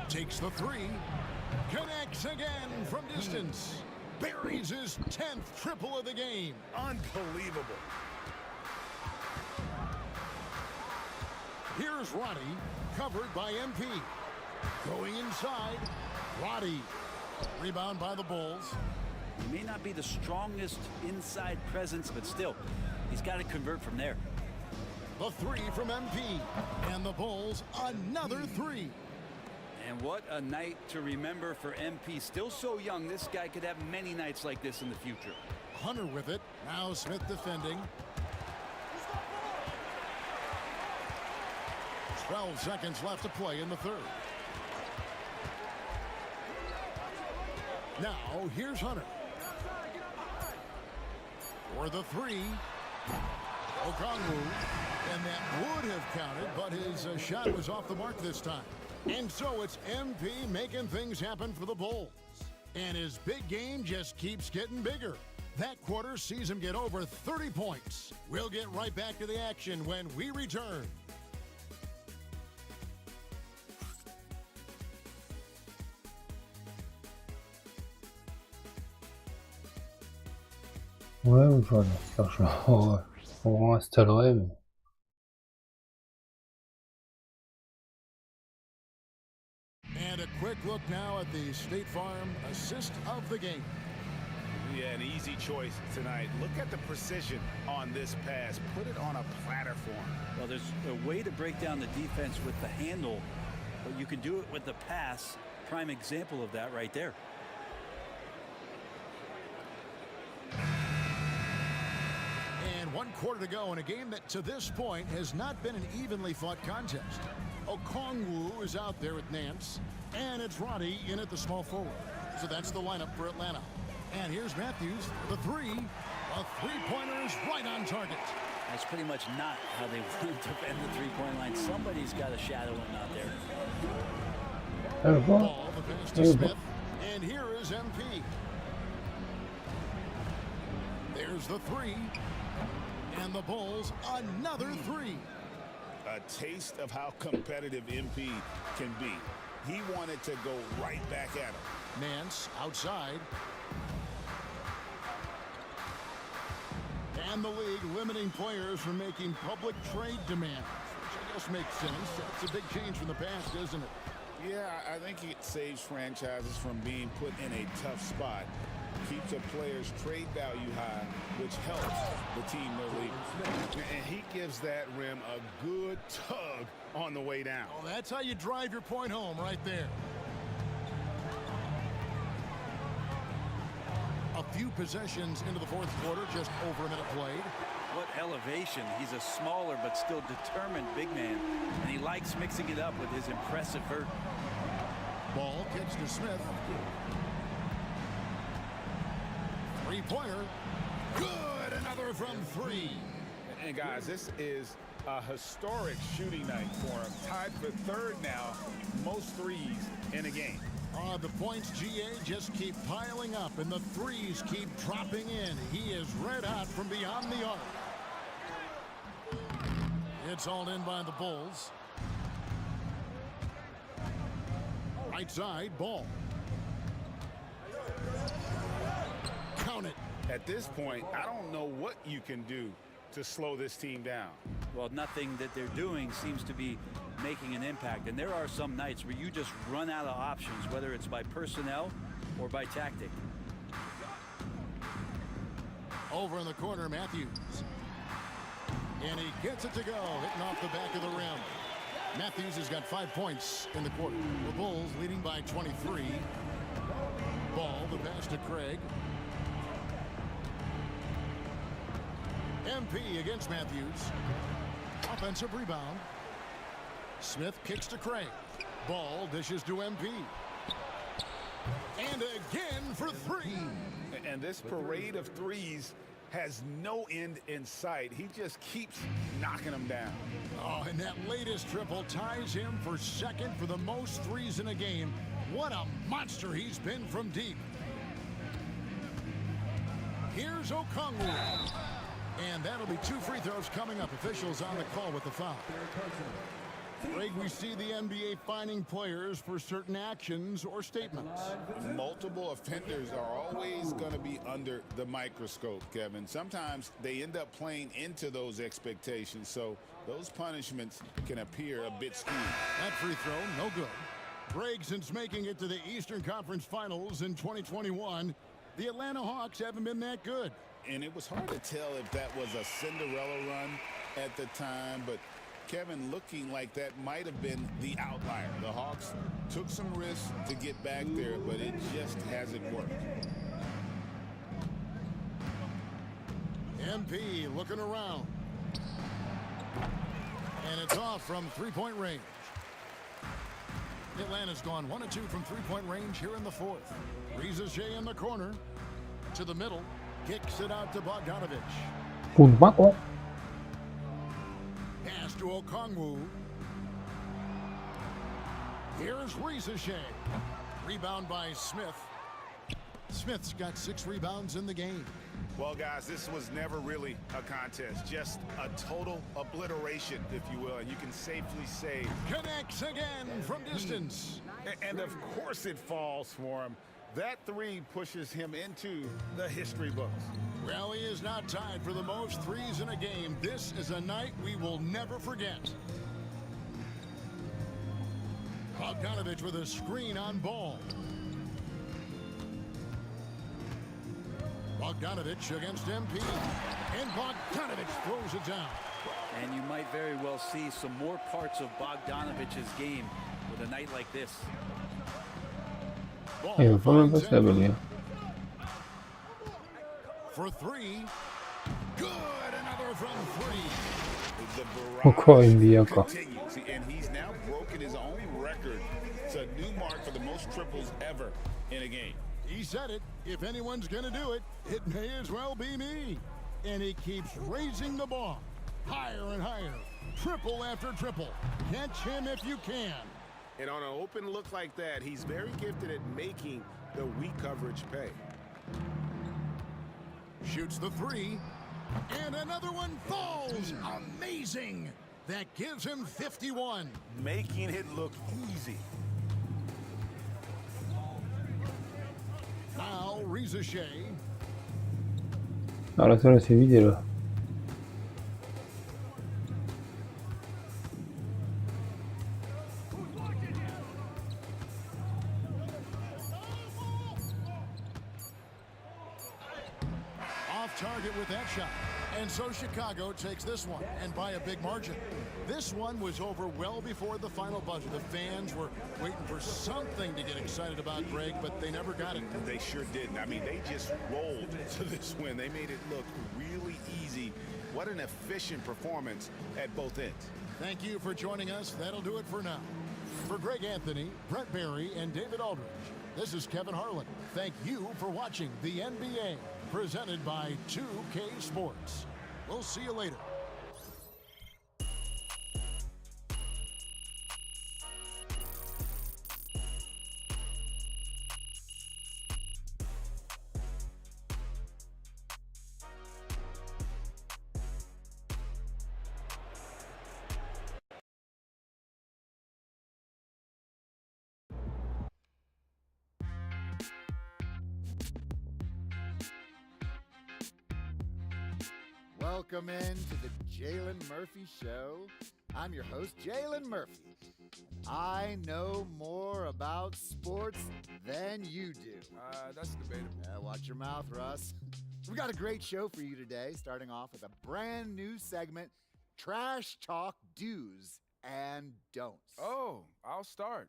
Takes the 3. Connects again from distance. Buries his 10th triple of the game. Unbelievable. Here's Roddy, covered by MP. Going inside, Roddy. Rebound by the Bulls. He may not be the strongest inside presence, but still, he's got to convert from there. The 3 from MP. And the Bulls, another 3. And what a night to remember for MP. Still so young, this guy could have many nights like this in the future. Hunter with it. Now Smith defending. 12 seconds left to play in the third. Now, here's Hunter. For the 3. Okongwu. And that would have counted, but his shot was off the mark this time. And so it's MP making things happen for the Bulls. And his big game just keeps getting bigger. That quarter sees him get over 30 points. We'll get right back to the action when we return. Ouais, voilà. Je reinstallerai, mais... And a quick look now at the State Farm assist of the game. Yeah, an easy choice tonight. Look at the precision on this pass. Put it on a platter for him. Well, there's a way to break down the defense with the handle, but you can do it with the pass. Prime example of that right there. And 1 quarter to go in a game that to this point has not been an evenly fought contest. Okongwu is out there at Nance, and it's Roddy in at the small forward. So that's the lineup for Atlanta. And here's Matthews for the 3. A three-pointer is right on target. That's pretty much not how they want to defend the three-point line. Somebody's got to shadow him out there. Ball, the pass to Smith, and here is MP. There's the 3. And the Bulls, another 3. A taste of how competitive MP can be. He wanted to go right back at him. Nance outside. And the league limiting players from making public trade demands, which I guess makes sense. That's a big change from the past, isn't it? Yeah, I think it saves franchises from being put in a tough spot. Keeps a player's trade value high, which helps the team they're leading. And he gives that rim a good tug on the way down. Well, that's how you drive your point home right there. A few possessions into the fourth quarter, just over a minute played. What elevation. He's a smaller but still determined big man, and he likes mixing it up with his impressive vert. Ball kicks to Smith. Three-pointer. Good. Another from three. And guys, this is a historic shooting night for him. Tied for third now, most threes in a game. The points, GA, just keep piling up, and the threes keep dropping in. He is red hot from beyond the arc. It's all in by the Bulls. Right side, Ball. Count it. At this point, I don't know what you can do to slow this team down. Well, nothing that they're doing seems to be making an impact. And there are some nights where you just run out of options, whether it's by personnel or by tactic. Over in the corner, Matthews. And he gets it to go, hitting off the back of the rim. Matthews has got 5 points in the quarter. The Bulls leading by 23. Ball, the pass to Craig. MP against Matthews. Offensive rebound. Smith kicks to Craig. Ball dishes to MP. And again for three. And this parade of threes has no end in sight. He just keeps knocking them down. Oh, and that latest triple ties him for second for the most threes in a game. What a monster he's been from deep. Here's Okongwu. And that'll be 2 free throws coming up. Officials on the call with the foul. Greg, we see the NBA fining players for certain actions or statements. Multiple offenders are always going to be under the microscope, Kevin. Sometimes they end up playing into those expectations, so those punishments can appear a bit skewed. That free throw, no good. Greg, since making it to the Eastern Conference Finals in 2021, the Atlanta Hawks haven't been that good. And it was hard to tell if that was a Cinderella run at the time, but Kevin, looking like that might have been the outlier. The Hawks took some risks to get back there, but it just hasn't worked. MP looking around. And it's off from three-point range. Atlanta's gone 1 of 2 from three-point range here in the fourth. Reza Shea in the corner. To the middle. Kicks it out to Bogdanovich. Pass to Okongwu. Here's Reza Shea. Rebound by Smith. Smith's got 6 rebounds in the game. Well, guys, this was never really a contest. Just a total obliteration, if you will. And you can safely say... Connects again from distance. And of course it falls for him. That three pushes him into the history books. Well, he is not tied for the most threes in a game. This is a night we will never forget. Bogdanovich with a screen on Ball. Bogdanovich against MP. And Bogdanovich throws it down. And you might very well see some more parts of Bogdanovich's game with a night like this. Il va même passer la balle, gars. For three. Good. Another from three. Encore NBA, encore. And he's now broken his own record. It's a new mark for the most triples ever in a game. He said it. If anyone's going to do it, it may as well be me. And he keeps raising the ball. Higher and higher. Triple after triple. Catch him if you can. And on an open look like that, he's very gifted at making the weak coverage pay. Shoots the three. And another one falls. Amazing. That gives him 51. Making it look easy. Now, Reza Shea. Ah, la salle s'est vidée là. Off target with that shot. And so Chicago takes this one, and by a big margin. This one was over well before the final buzzer. The fans were waiting for something to get excited about, Greg, but they never got it. They sure didn't. I mean, they just rolled to this win. They made it look really easy. What an efficient performance at both ends. Thank you for joining us. That'll do it for now. For Greg Anthony, Brent Barry, and David Aldridge, this is Kevin Harlan. Thank you for watching the NBA, presented by 2K Sports. We'll see you later. Welcome in to the Jalen Murphy Show. I'm your host, Jalen Murphy. I know more about sports than you do. That's debatable. Watch your mouth, Russ. We got a great show for you today, starting off with a brand new segment, Trash Talk Do's and Don'ts. Oh, I'll start.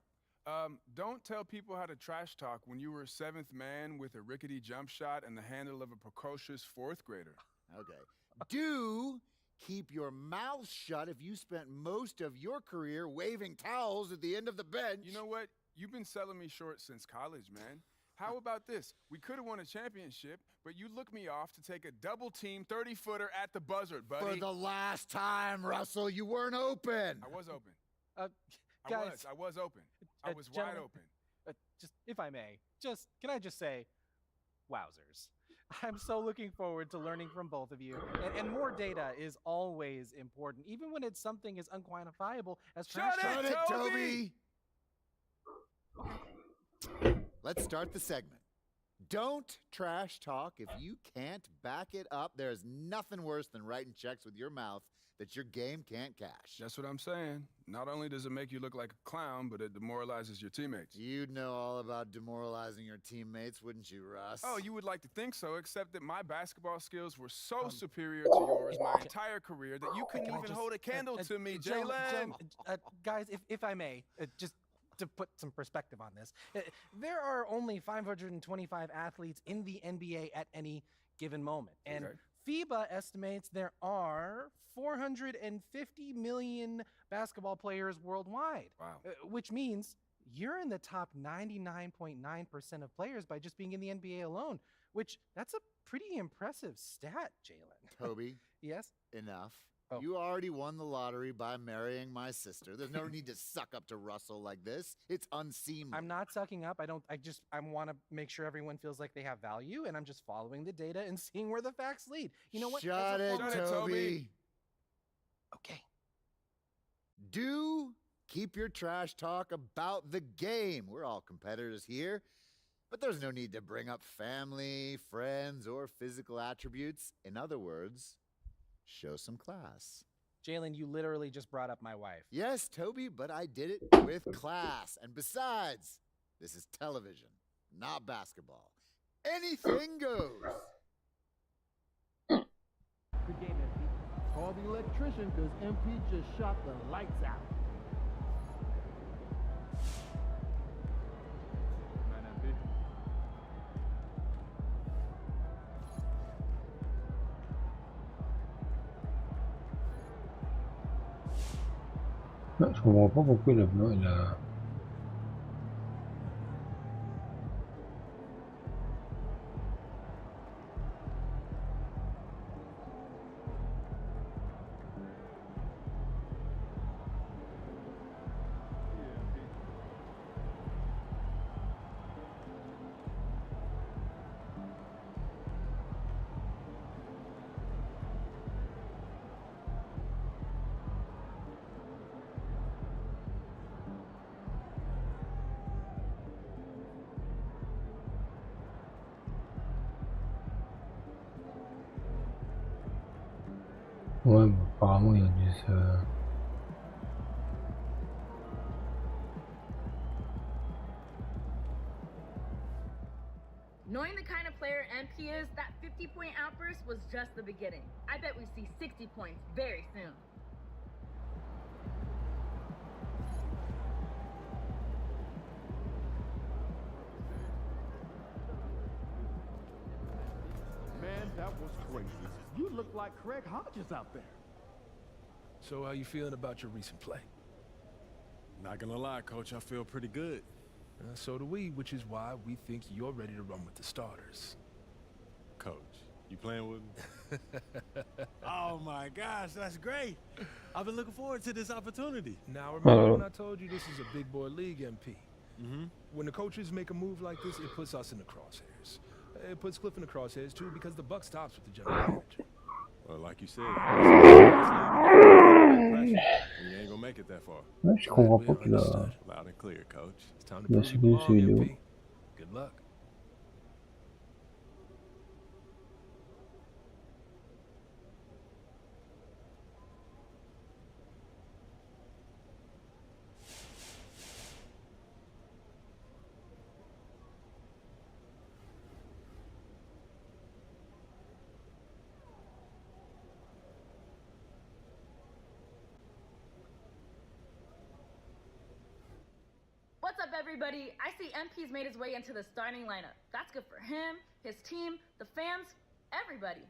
Don't tell people how to trash talk when you were a seventh man with a rickety jump shot and the handle of a precocious fourth grader. Okay. Do keep your mouth shut if you spent most of your career waving towels at the end of the bench. You know what? You've been selling me short since college, man. How about this? We could have won a championship, but you looked me off to take a double-team 30-footer at the buzzer, buddy. For the last time, Russell, you weren't open. I was open. Guys, I was open. I was wide open. Just, if I may, can I just say, wowzers. I'm so looking forward to learning from both of you. And more data is always important, even when it's something as unquantifiable as trash talk. Shut it, Toby! Let's start the segment. Don't trash talk if you can't back it up. There's nothing worse than writing checks with your mouth that your game can't cash. That's what I'm saying. Not only does it make you look like a clown, but it demoralizes your teammates. You'd know all about demoralizing your teammates, wouldn't you, Russ? Oh, you would like to think so, except that my basketball skills were so superior to yours my entire career that you couldn't even hold a candle to me, Jalen. Guys, if I may, just to put some perspective on this, there are only 525 athletes in the NBA at any given moment. And FIBA estimates there are 450 million basketball players worldwide. Wow. Which means you're in the top 99.9% of players by just being in the NBA alone, which that's a pretty impressive stat, Jalen. Toby. Yes? Enough. Oh. You already won the lottery by marrying my sister. There's no need to suck up to Russell like this. It's unseemly. I'm not sucking up. I want to make sure everyone feels like they have value, and I'm just following the data and seeing where the facts lead. You know what? Shut it, Toby. Okay. Do keep your trash talk about the game. We're all competitors here, but there's no need to bring up family, friends, or physical attributes. In other words, show some class. Jalen, you literally just brought up my wife. Yes, Toby, but I did it with class. And besides, this is television, not basketball. Anything goes. Good game, MP. Call the electrician because MP just shot the lights out. Je comprends pas pourquoi il a... Ouais, mais apparemment il y a du... Knowing the kind of player MP is, that 50-point outburst was just the beginning. I bet we see 60 points very soon. Man, that was crazy. You look like Craig Hodges out there. So how you feeling about your recent play? Not gonna lie, Coach, I feel pretty good. So do we, which is why we think you're ready to run with the starters. Coach, you playing with me? Oh my gosh, that's great. I've been looking forward to this opportunity. Now remember when I told you this is a big boy league, MP? When the coaches make a move like this, it puts us in the crosshairs. It puts Cliff in the crosshairs too, because the buck stops with the general manager. Well, like you said, you ain't gonna make it that far. Ouais, je comprends pas qu'il a... Loud and clear, Coach. It's time to il a prove you supprimé belong, ces vidéos. MP. Good luck. What's up, everybody? I see MP's made his way into the starting lineup. That's good for him, his team, the fans, everybody.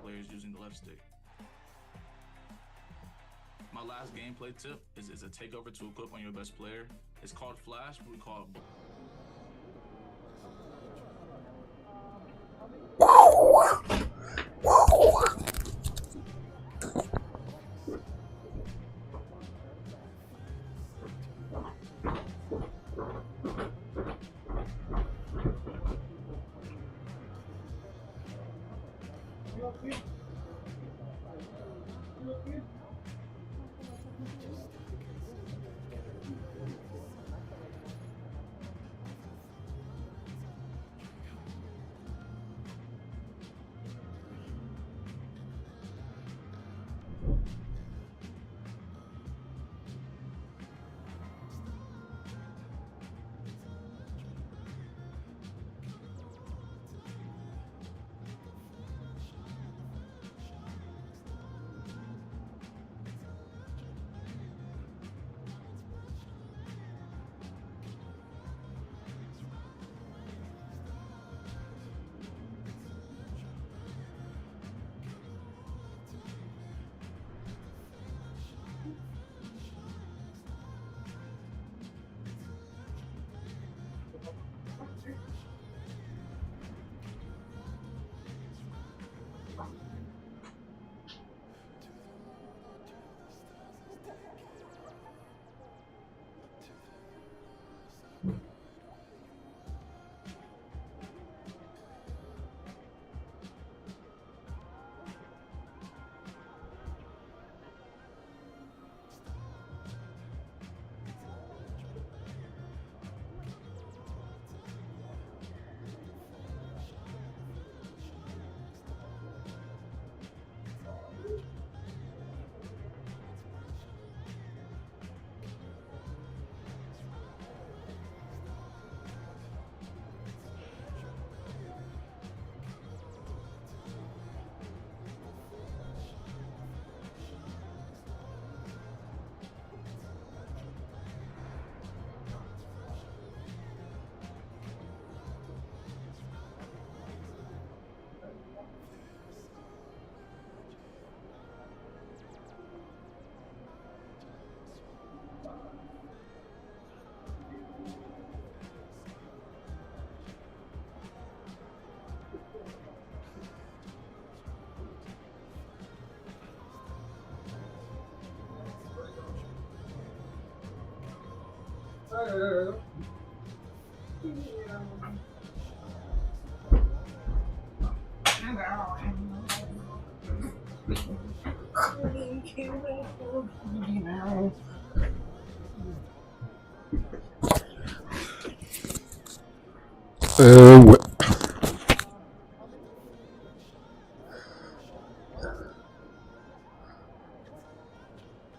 Players using the left stick. My last gameplay tip is a takeover to equip on your best player. It's called Flash, but we call it... Ouais.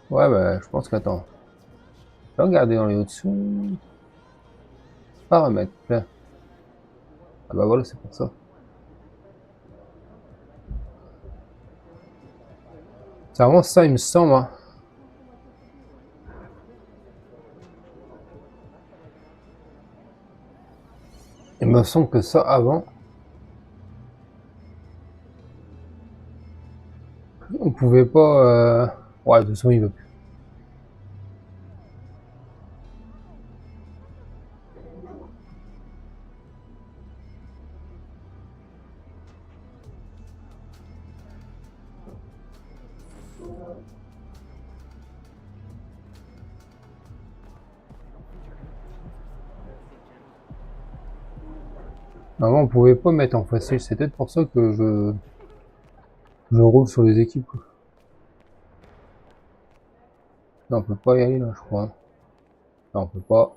Ouais, bah, je pense qu'attends. Je vais regarder dans les au-dessous. Paramètres, là. Ah bah voilà, c'est pour ça. C'est vraiment ça, il me semble. Hein. me semble que ça, avant, on pouvait pas... Ouais, de toute façon, il veut plus. Avant, on pouvait pas mettre en facile. C'est peut-être pour ça que je roule sur les équipes. Non, on peut pas y aller là, je crois. Non, on peut pas.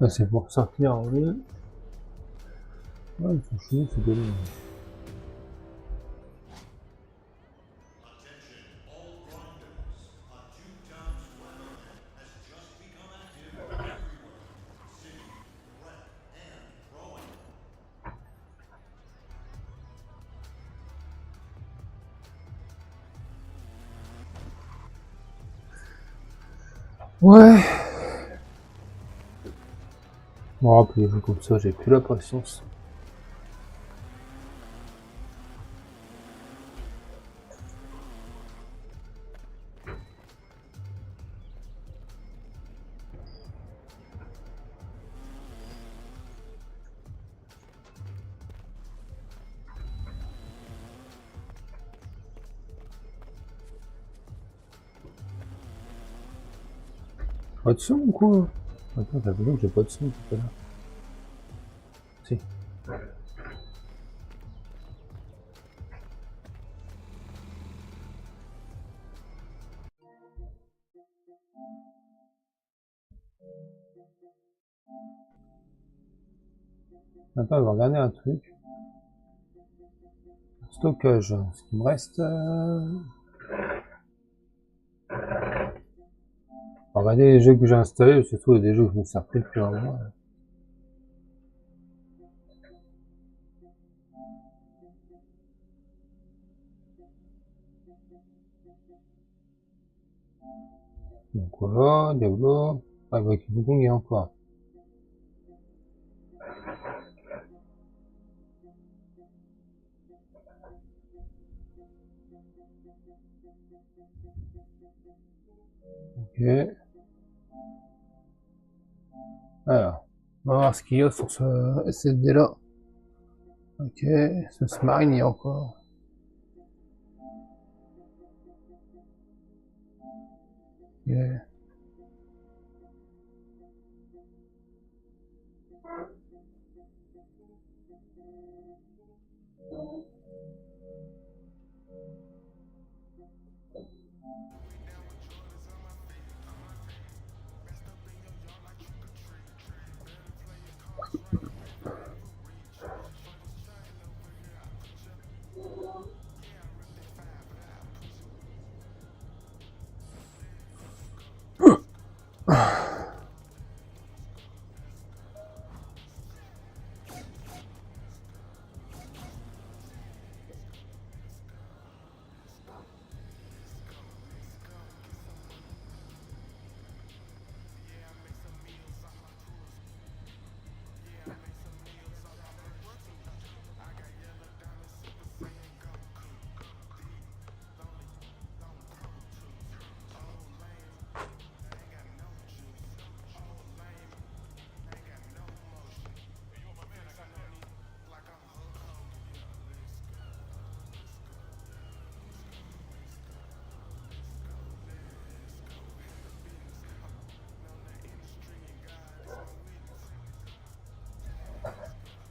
Là, c'est pour sortir en ville. Ouais, ils sont chelous, c'est de l'eau. Ouais. Bon, rappelez-vous comme ça, j'ai plus la patience. Pas de son ou quoi? Attends, t'as vu que j'ai pas de son tout à l'heure. Si. Attends, je vais regarder un truc. Stockage. Ce qui me reste... Regardez les jeux que j'ai installés, surtout des jeux que je me sers plus depuis un moment. Donc voilà, Diablo. Ah, avec beaucoup il y a encore. Ok. Alors, on va voir ce qu'il y a sur ce SSD là. Ok, ce Smarine il y a encore. Ok.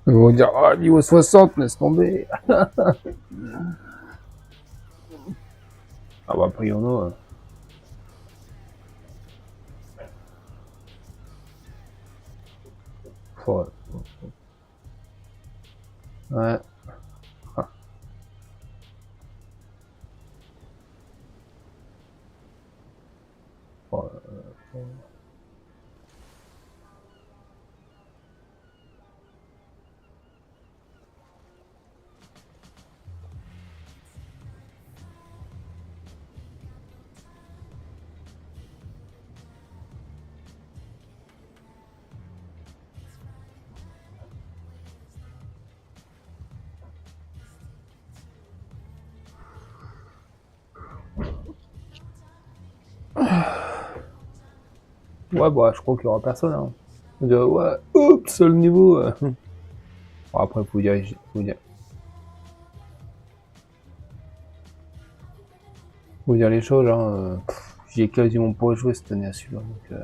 Ils vont dire, ah, niveau 60, laisse tomber. Ah bah après il y en a. Ouais. Ouais. Ouais, bah, je crois qu'il y aura personne. Hein. On dirait, ouais, hop, seul niveau. Bon, après, faut dire les choses. Hein. J'y ai quasiment pas joué cette année à celui-là. Donc,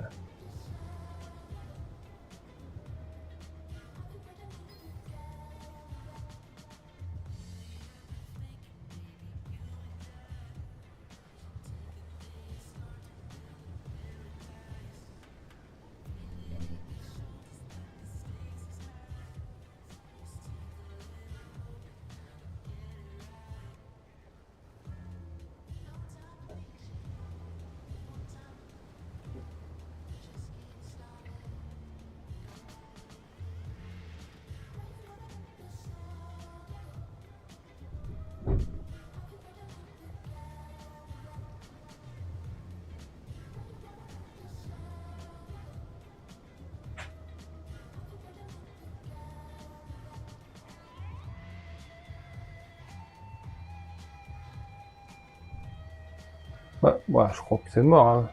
ouais, je crois que c'est mort. Hein.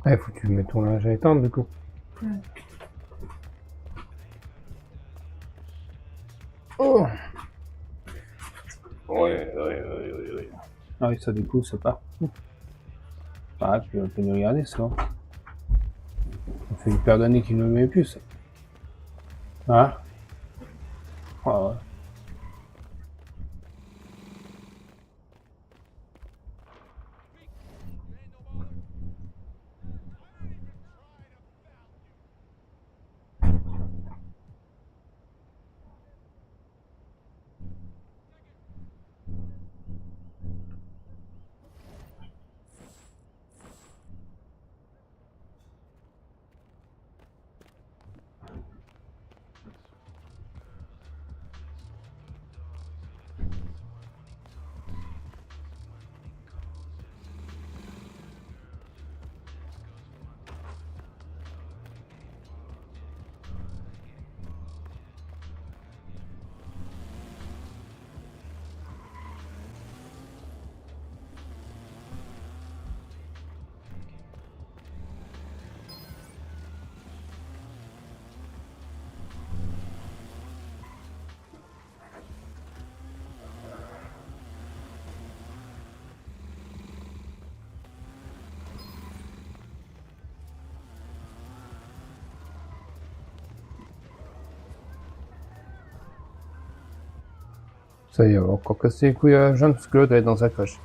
Il faut que tu mettes ton linge à étendre du coup. Oh. Ouais. Ah oui, ça du coup, c'est pas. Ah, puis on peut nous regarder ça. Ça fait une paire d'années qu'il ne le met plus ça. Hein? Ah ouais. Ça y est, encore casser les couilles à Jeanne parce que l'autre elle est dans sa coche.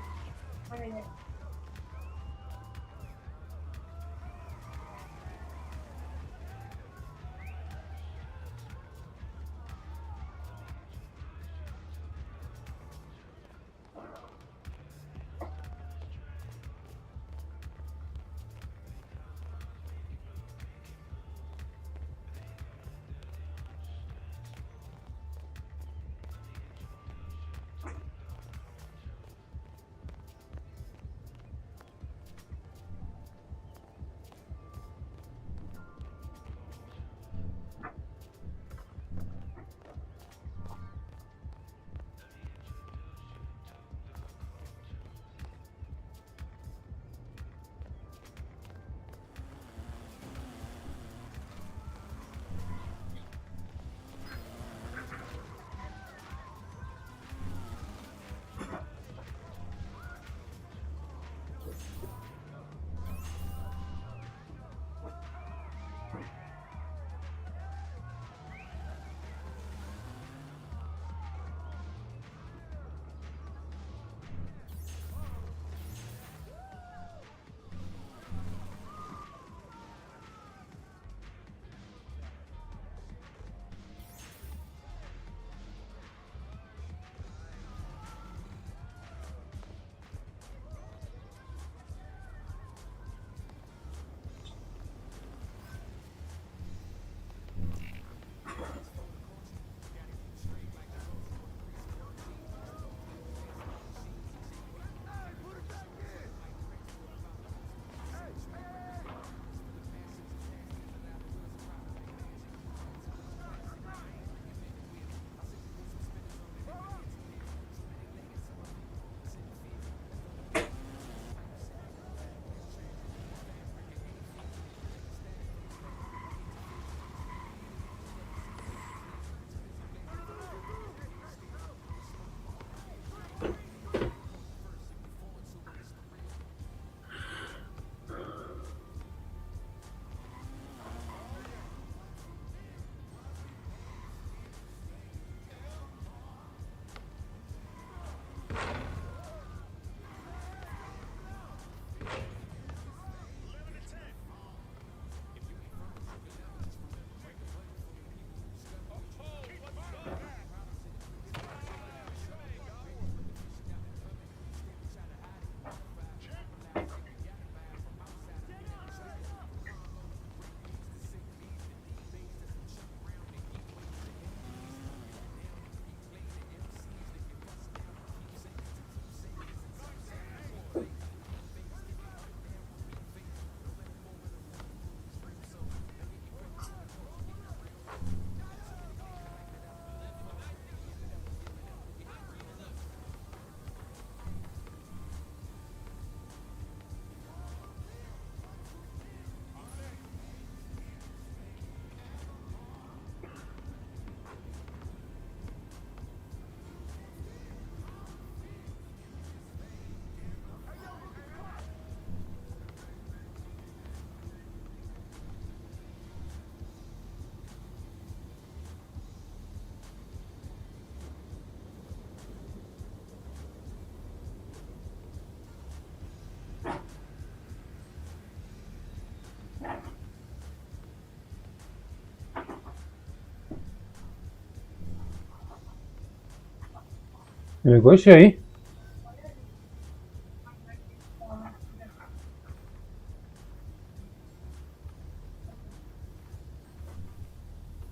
Mais quoi, chérie?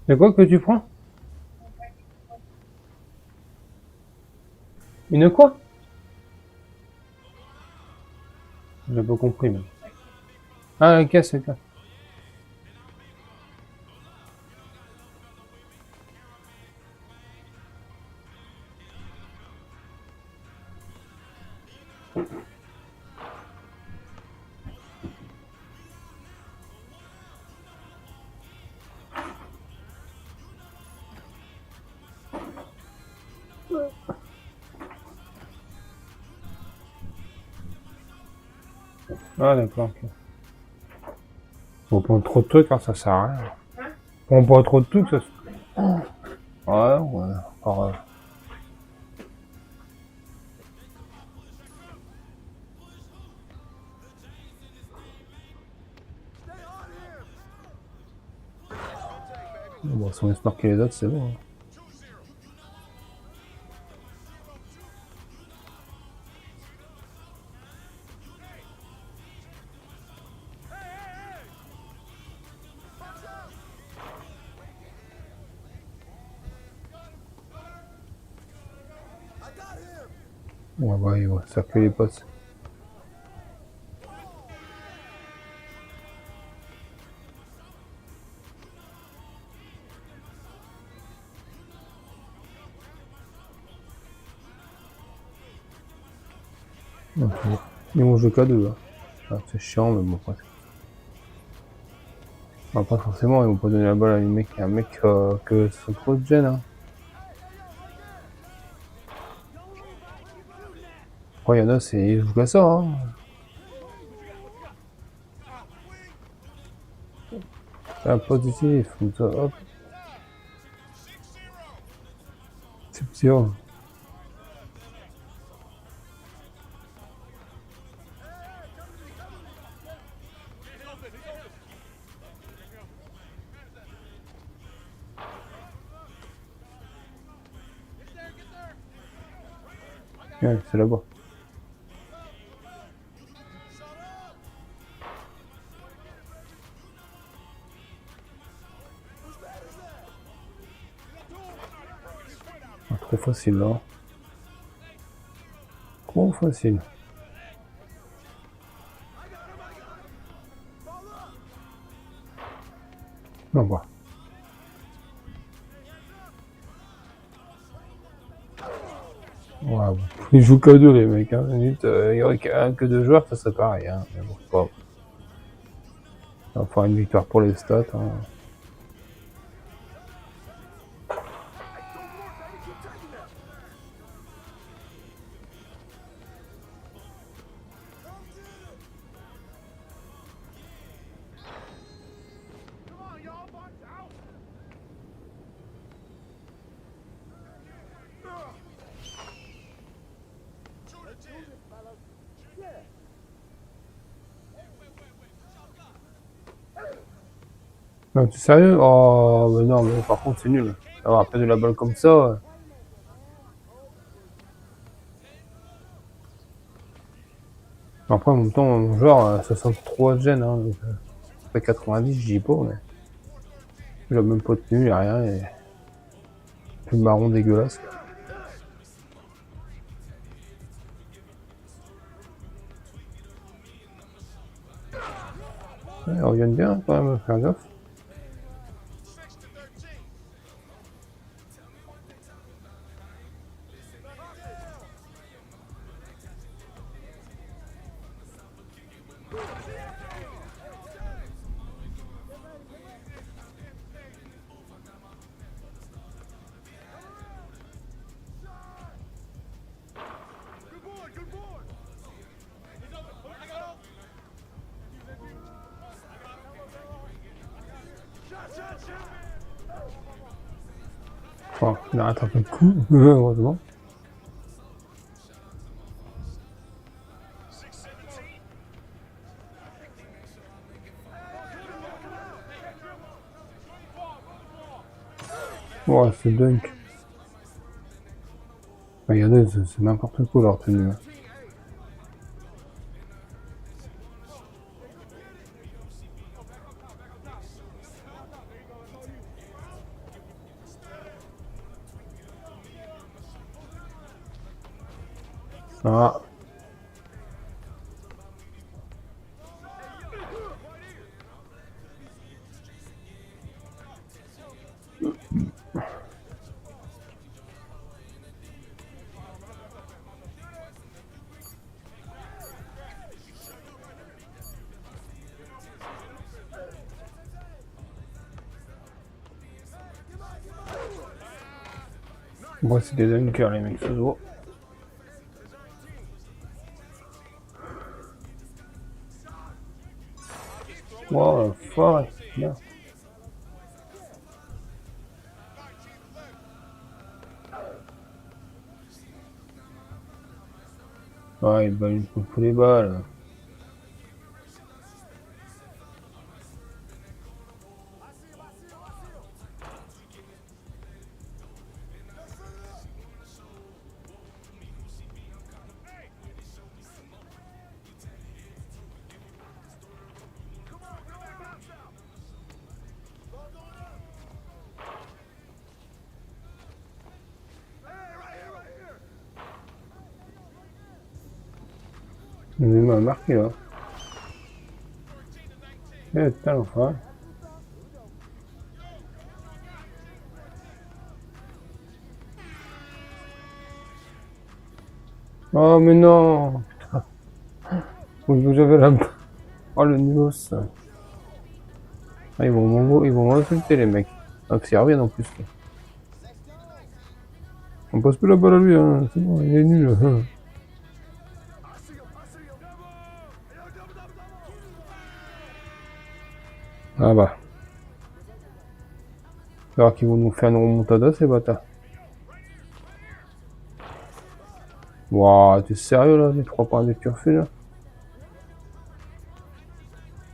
C'est quoi que tu prends? Une quoi? J'ai pas compris, même. Ah, la caisse, c'est ça. Ah, d'accord, ok. Faut prendre trop de trucs, hein, ça sert à rien. On prend trop de trucs, ça. Ouais, ouais. Alors, bon, si on laisse marquer les autres, c'est bon. Hein. Ouais, bah, il va cercler les postes. Ok. Ils vont jouer qu'à deux, hein. Ah, c'est chiant, mais bon, presque. Enfin, pas forcément, ils vont pas donner la balle à un mec que c'est trop de gêne, hein. Après, il y en a, ils jouent qu'à ça, hein. C'est un positif, comme ça, hop. C'est sûr. Ouais, c'est là-bas. Ah, trop facile, là. Trop facile. On va voir. Ouais, bon. Ils jouent qu'à deux, les mecs. Hein. Limite, il y aurait que deux joueurs, ça serait pareil. Hein. Mais bon, c'est pas grave. Ça va faire une victoire pour les stats. Hein. Non, t'es sérieux? Oh, mais non, mais par contre, c'est nul. Avoir perdu la balle comme ça. Après, en même temps, mon joueur, 63 de gènes. Hein, donc, après 90, je dis pas, mais. Il a même pas de tenue, il a rien. Et... Tout marron dégueulasse. Ouais, ils reviennent bien, quand même, faire gaffe. Enfin, il arrête un peu de coup, heureusement. Ouais, c'est dunk. Il y en a, c'est n'importe quoi leur tenue. Hein. Ah. Moi, c'est des dunkers, les mecs, ça se voit. Wow, forêt, bien. Ah, il bat une pour les balles. Il m'a marqué là. Eh putain, l'enfoiré. Oh mais non. Oui, vous avez la... Oh le nulos. Ah, ils vont m'insulter les mecs. Ah, que c'est rien en plus. Là. On passe plus la balle à lui, hein. C'est bon, il est nul. Hein. Ah bah. Alors qu'ils vont nous faire une remontada, ces bâtards. Wouah, t'es sérieux là, les 3 points de turfu là?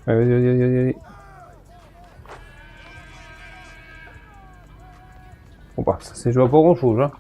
Allez, vas-y, vas-y, vas-y, vas-y. Bon bah, ça s'est joué à pas grand chose, hein.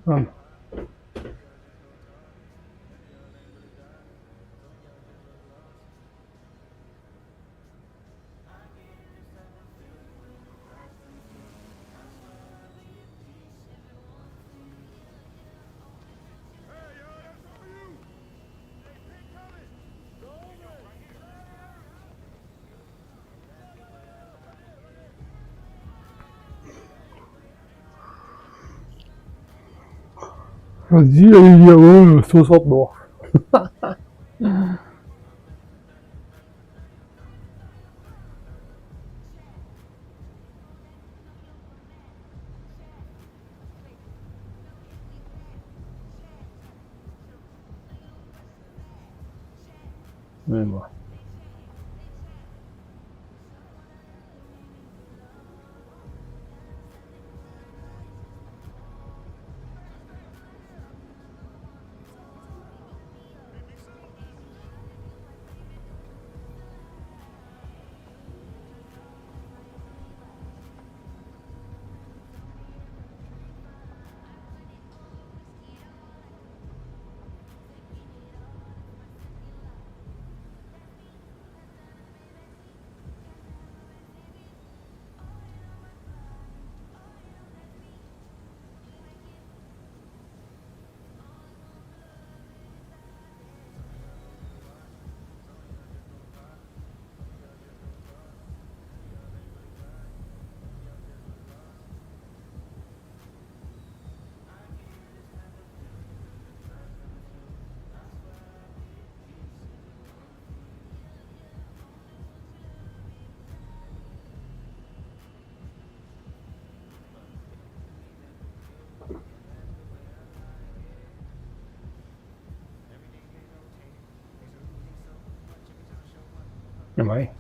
Ah. Vas-y, évidemment, 60 morts. Mais bon. Ouais.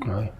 Ouais.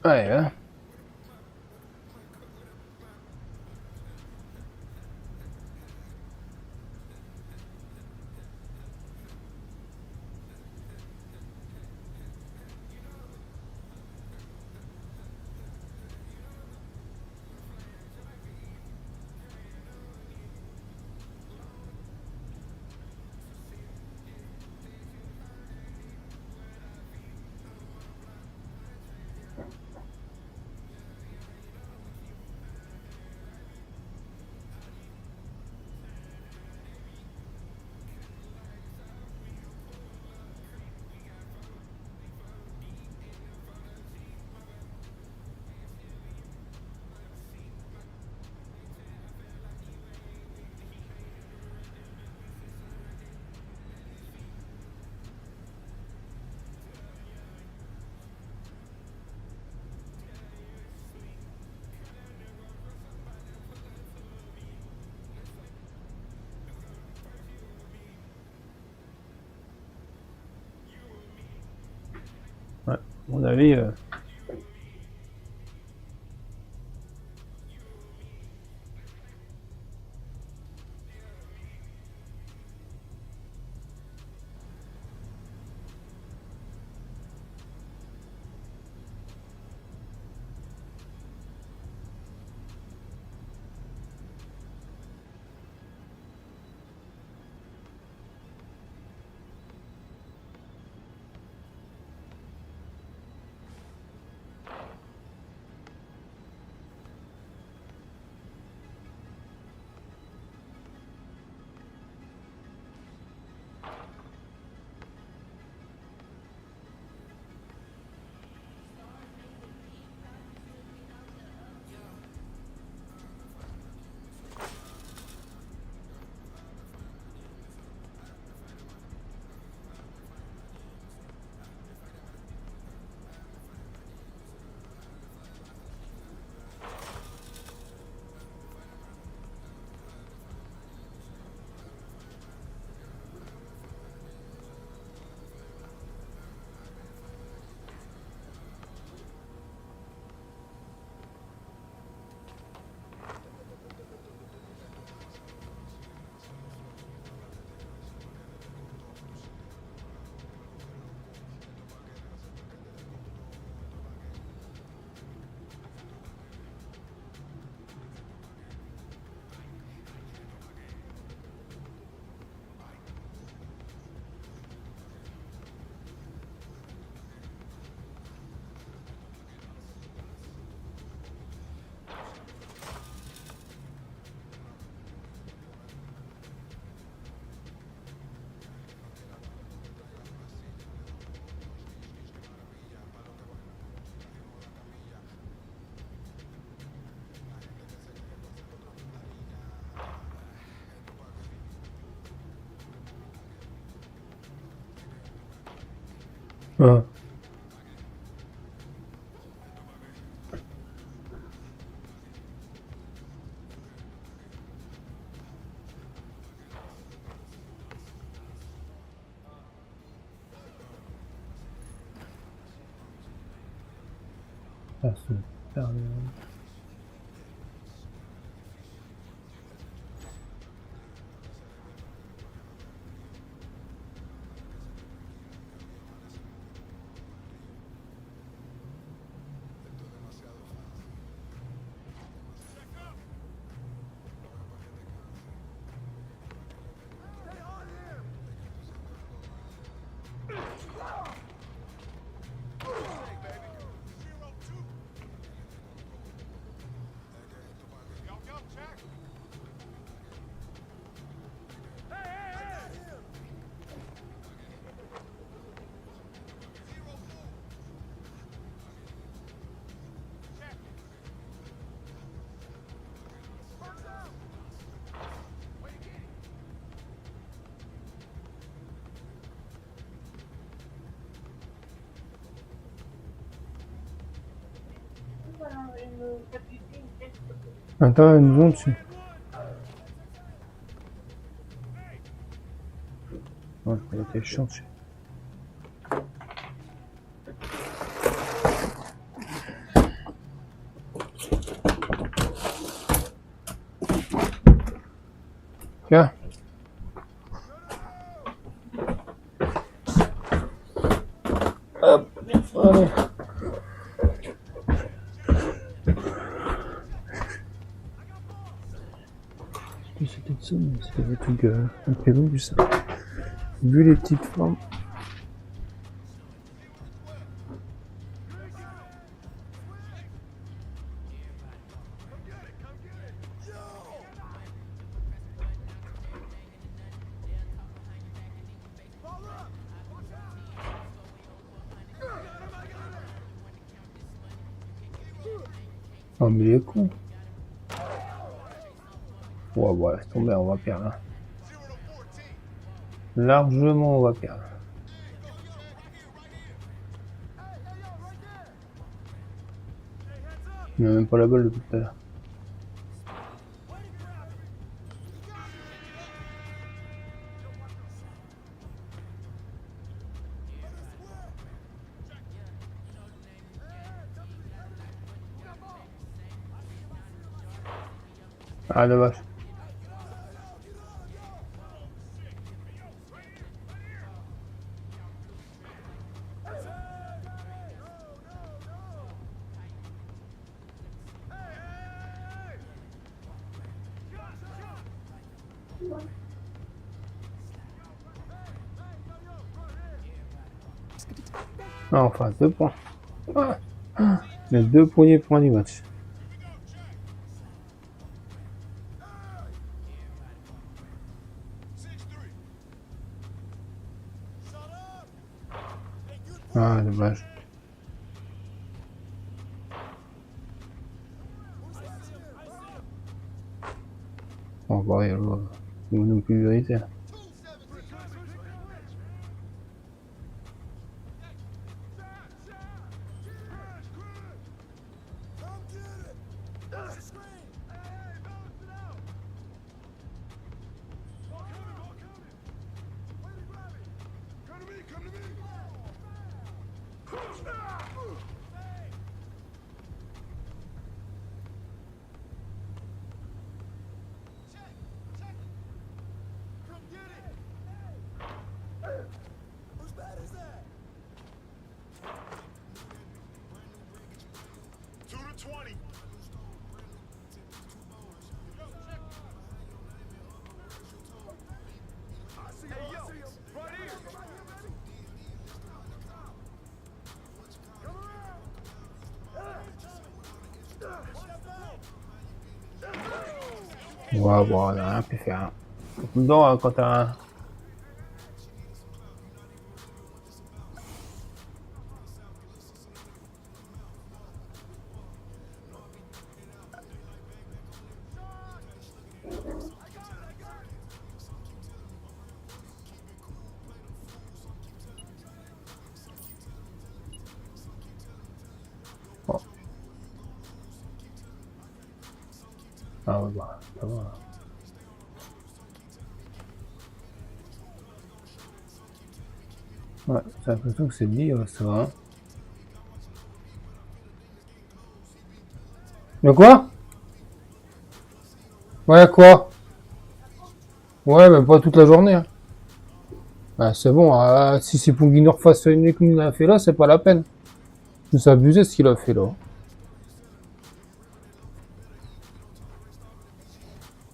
Ouais, hein. Ouais, à mon avis, Ah. Ça se perd. Attends, une zone dessus. Ouais, elle était chiante. Tiens. Hop, allez. C'était ça, mais c'était des trucs un peu longs, ça. Vu les petites formes. Oh, mais il est con. Ouais, bon, laisse tomber, on va perdre. Hein. Largement, on va perdre. Il n'a même pas la balle depuis tout à l'heure. Ah, dommage. Ah, enfin, 2 points. Ah, les 2 premiers points du match. Ah, dommage. On va voir, il va non plus vérité. Ouais, bon, on n'a rien pu faire. Non, quand t'as un... Ah ouais, bah, ça va. Ouais, j'ai l'impression que c'est libre ça, hein. De quoi? Ouais, quoi? Ouais, mais pas toute la journée, hein. Ah, c'est bon, si c'est pour qu'il nous refasse une comme il a fait là, c'est pas la peine. C'est abusé ce qu'il a fait là.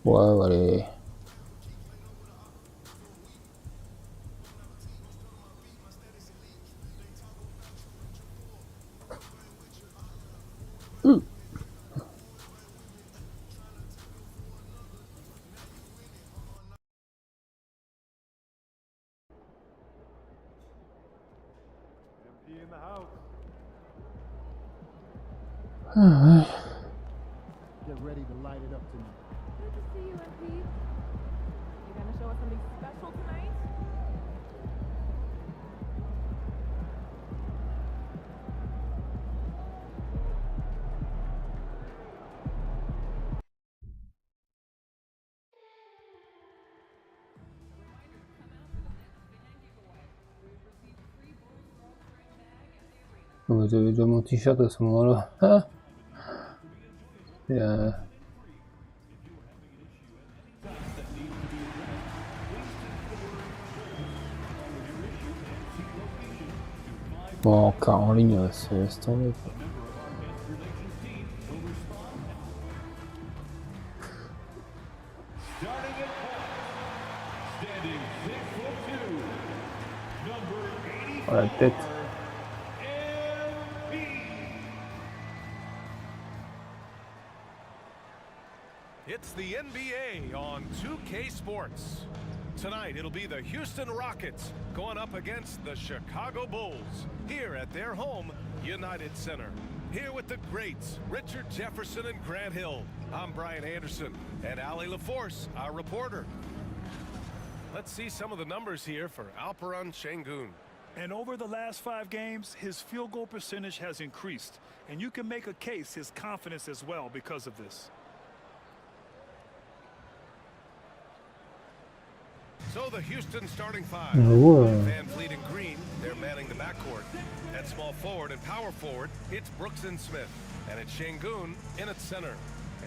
Ouais, allez. Ah, ouais. Get ready to light it up tonight. Good to see you, MP. You gonna show us something special tonight? Vous avez déjà mon t-shirt à ce moment-là. Hein? Et bon, encore en ligne, c'est tombé. Oh, la tête. It's the NBA on 2K Sports. Tonight, it'll be the Houston Rockets going up against the Chicago Bulls here at their home, United Center. Here with the greats, Richard Jefferson and Grant Hill. I'm Brian Anderson, and Ali LaForce, our reporter. Let's see some of the numbers here for Alperen Şengün. And over the last 5 games, his field goal percentage has increased. And you can make a case his confidence as well because of this. So the Houston starting 5. Oh. Van Fleet and Green, they're manning the backcourt. At small forward and power forward, it's Brooks and Smith. And it's Şengün in at center.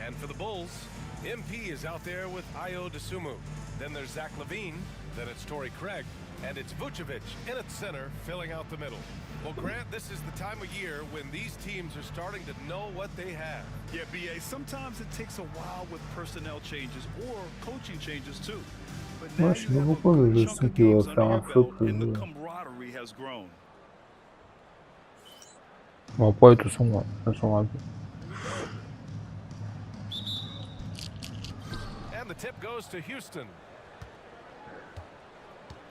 And for the Bulls, MP is out there with Ayo Dosunmu. Then there's Zach LaVine. Then it's Torrey Craig. And it's Vucevic in at center, filling out the middle. Well, Grant, this is the time of year when these teams are starting to know what they have. Yeah, BA, sometimes it takes a while with personnel changes or coaching changes too. But now Moi, je sais you pas have a pourquoi le good son chunk of qui va games faire under un your flop. belt, and the camaraderie has grown. Bon, après, de toute façon, ça changera pas. And the tip goes to Houston.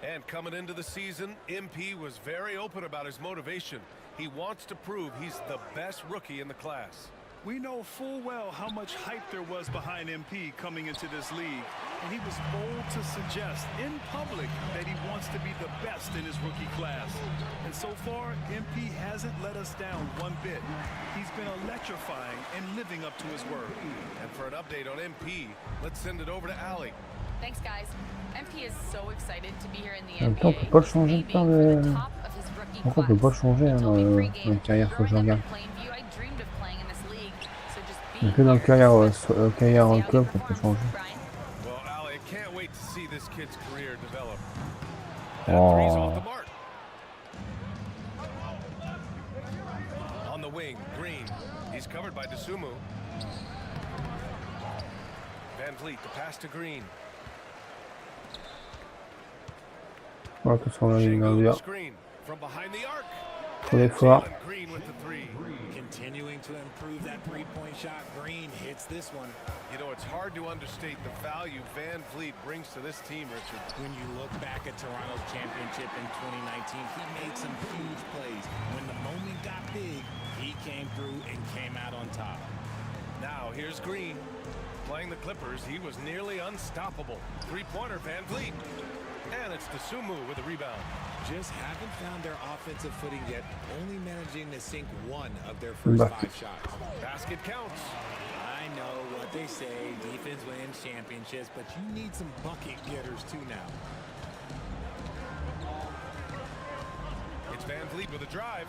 And coming into the season, MP was very open about his motivation. He wants to prove he's the best rookie in the class. We know full well how much hype there was behind MP coming into this league, and he was bold to suggest in public that he wants to be the best in his rookie class. And so far, MP hasn't let us down one bit. He's been electrifying and living up to his word. And for an update on MP, let's send it over to Ali. Thanks, guys. MP is so excited to be here in the En même temps, on peut pas le changer de temps de... Pourquoi on peut pas le changer hein, dans le carrière, faut que je regarde. Il n'y a que dans le carrière club qu'on peut changer. Well, Ali, I can't wait to see this kid's career develop. Oh. On the wing, Green. He's covered by Dosunmu. Van Vliet, the pass to Green. Ouais, de toute façon, là, il va bien. Screen from behind the arc. Très fort. Green with the 3. Continuing to improve that three-point shot. Green hits this one. You know, it's hard to understate the value Van Vliet brings to this team, Richard. When you look back at Toronto's championship in 2019, he made some huge plays. When the moment got big, he came through and came out on top. Now, here's Green. Playing the Clippers, he was nearly unstoppable. Three-pointer, Van Vliet. And it's Dosunmu with a rebound. Just haven't found their offensive footing yet, only managing to sink one of their first 5 shots. Basket counts. I know what they say, defense wins championships, but you need some bucket getters too now. It's Van Vliet with a drive.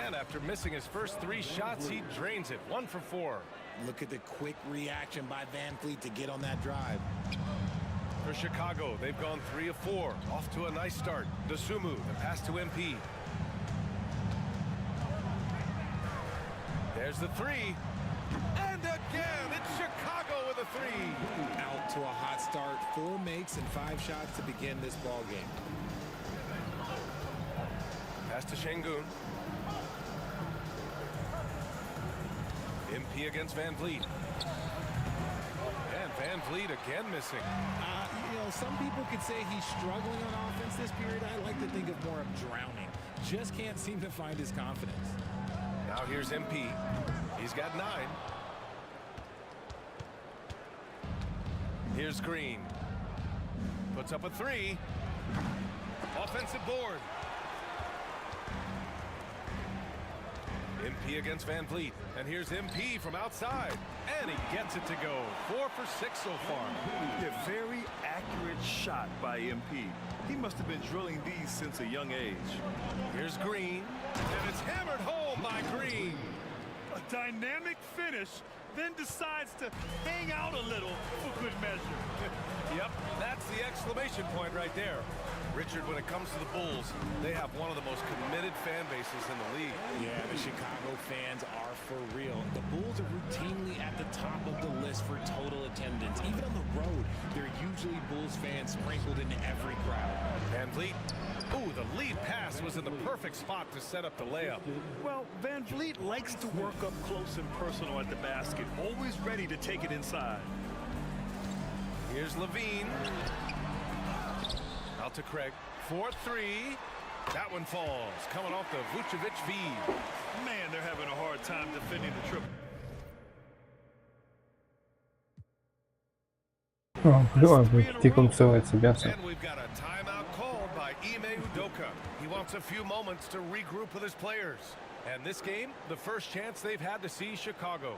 And after missing his first 3 shots, he drains it. 1 for 4. Look at the quick reaction by Van Vliet to get on that drive. For Chicago, they've gone 3 of 4. Off to a nice start. Dosunmu, the pass to MP. There's the 3. And again, it's Chicago with a 3. Out to a hot start. 4 makes and 5 shots to begin this ball game. Pass to Şengün. MP against Van Vliet. And Van Vliet again missing. You know, some people could say he's struggling on offense this period. I like to think of more of drowning. Just can't seem to find his confidence. Now here's MP. He's got 9. Here's Green. Puts up a 3. Offensive board. MP against Van Vliet. And here's MP from outside. And he gets it to go. 4 for 6 so far. A very accurate shot by MP. He must have been drilling these since a young age. Here's Green. And it's hammered home by Green. A dynamic finish, then decides to hang out a little for good measure. Yep, that's the exclamation point right there. Richard, when it comes to the Bulls, they have one of the most committed fan bases in the league. Yeah, the Chicago fans are for real. The Bulls are routinely at the top of the list for total attendance. Even on the road, there are usually Bulls fans sprinkled into every crowd. Van Vliet. Ooh, the lead pass was in the perfect spot to set up the layup. Well, Van Vliet likes to work up close and personal at the basket, always ready to take it inside. Here's Levine. Out to Craig. 4-3. That one falls. Coming off the Vucevic feed. Man, they're having a hard time defending the triple. On peut quitter comme ça, ouais, c'est bien ça. And we've got a timeout called by Ime Udoka. He wants a few moments to regroup with his players. And this game, the first chance they've had to see Chicago.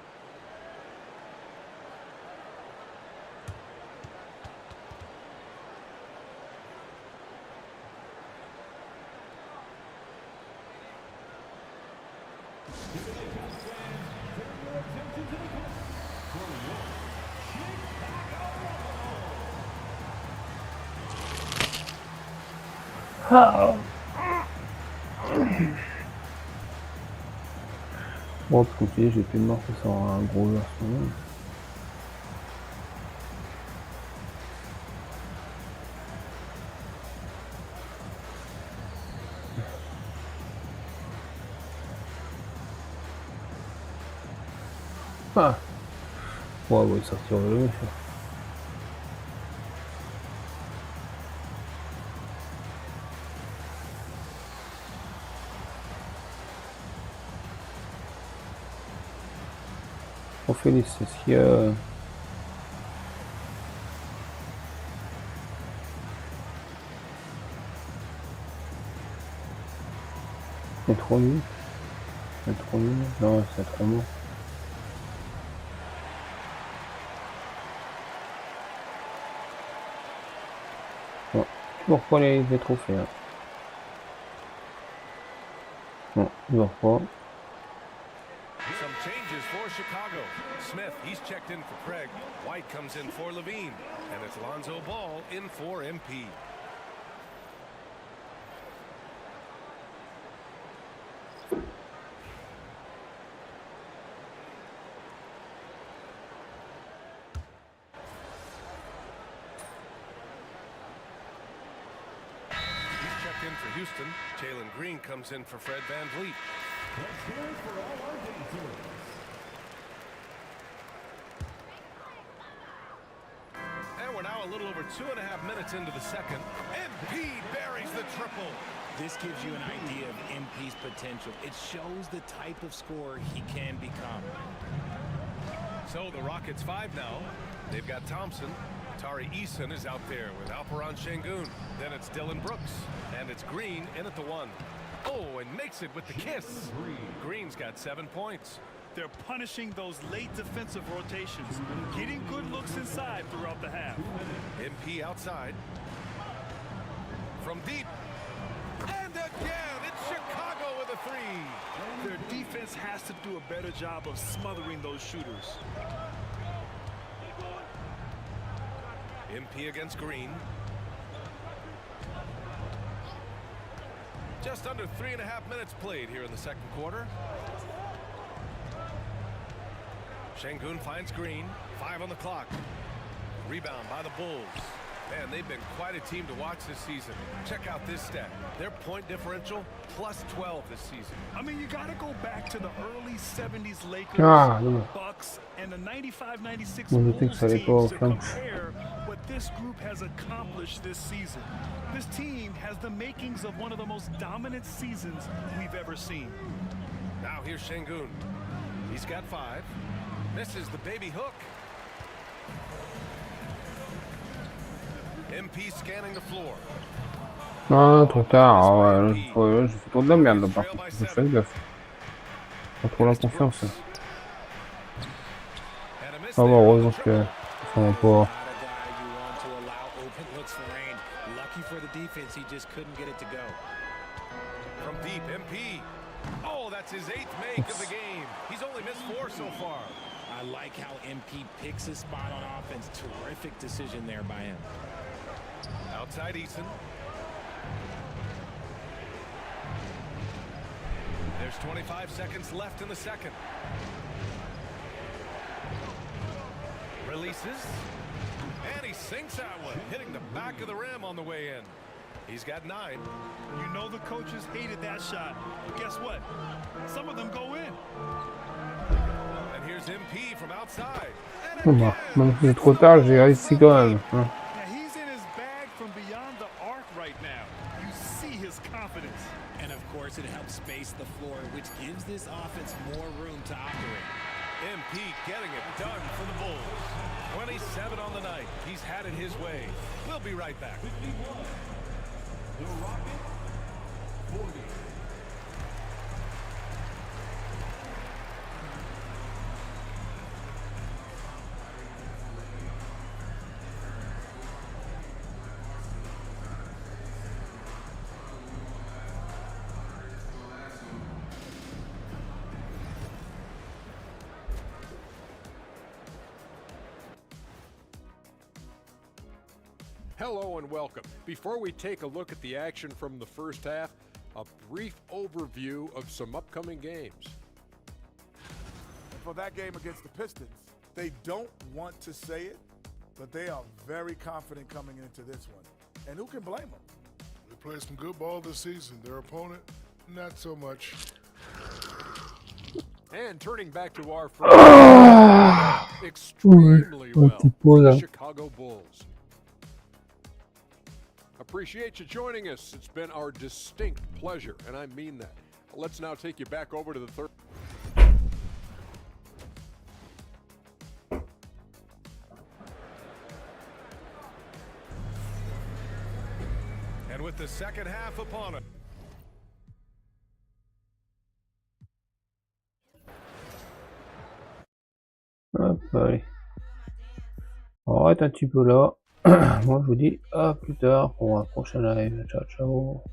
Bon, pour continuer, j'ai plus de mort que ça aura un gros joueur sur nous. Ah! Ouais, il sortira le mec. Félix, est-ce qu'il y a... C'est trop nul. C'est trop nul. Non, c'est trop bon. Bon, toujours pas les trophées. Hein. Non, toujours pas. Some changes for Chicago. Smith, he's checked in for Craig. White comes in for Levine. And it's Lonzo Ball in for MP. He's checked in for Houston. Jalen Green comes in for Fred Van Vliet. And we're now a little over 2.5 minutes into the second. MP buries the triple. This gives you an idea of MP's potential. It shows the type of scorer he can become. So the Rockets 5 now. They've got Thompson. Tari Eason is out there with Alperen Şengün. Then it's Dylan Brooks. And it's Green in at the 1. Oh, and makes it with the kiss. Green's got 7 points. They're punishing those late defensive rotations, getting good looks inside throughout the half. MP outside. From deep. And again, it's Chicago with a three. Their defense has to do a better job of smothering those shooters. MP against Green. Just under 3.5 minutes played here in the second quarter. Şengün finds Green. 5 on the clock. Rebound by the Bulls. Man, they've been quite a team to watch this season. Check out this stat. Their point differential plus 12 this season. I mean, you got to go back to the early 70s Lakers, Bucks, and the 95-96 Bulls teams to compare what this group has accomplished this season. This team has the makings of one of the most dominant seasons we've ever seen. Now here's Şengün. He's got 5. Misses the baby hook. MP scanning the floor. Ah, trop tard. Ah ouais, j'ai fait trop de la merde là, par contre. Je fais gaffe. Pas trop la confiance. Ah bah, heureusement que ça va pas. Lucky for the defense, he just couldn't get it to go. From deep, MP. Oh, that's his 8th make of the game. He's only missed 4 so far. I like how MP picks his spot on offense. Terrific decision there by him. Outside Eason. There's 25 seconds left in the second. Releases. And he sinks that one, hitting the back of the rim on the way in. He's got 9. You know the coaches hated that shot. But guess what? Some of them go in. And here's MP from outside. Bon bah, même si c'est trop tard, j'ai réussi quand même. Hein. He's in his bag from beyond the arc right now. You see his confidence. And of course, it helps space the floor, which gives this offense more room to operate. MP getting it done for the Bulls. 27 on the night. He's had it his way. We'll be right back. The Rocket 40. Hello and welcome. Before we take a look at the action from the first half, a brief overview of some upcoming games. For that game against the Pistons, they don't want to say it, but they are very confident coming into this one. And who can blame them? They played some good ball this season. Their opponent, not so much. And turning back to our first extremely well, the Chicago Bulls. Appreciate you joining us. It's been our distinct pleasure, and I mean that. Let's now take you back over to the third. And with the second half upon it. Hop, allez. On arrête un petit peu là. Moi je vous dis à plus tard pour un prochain live. Ciao ciao.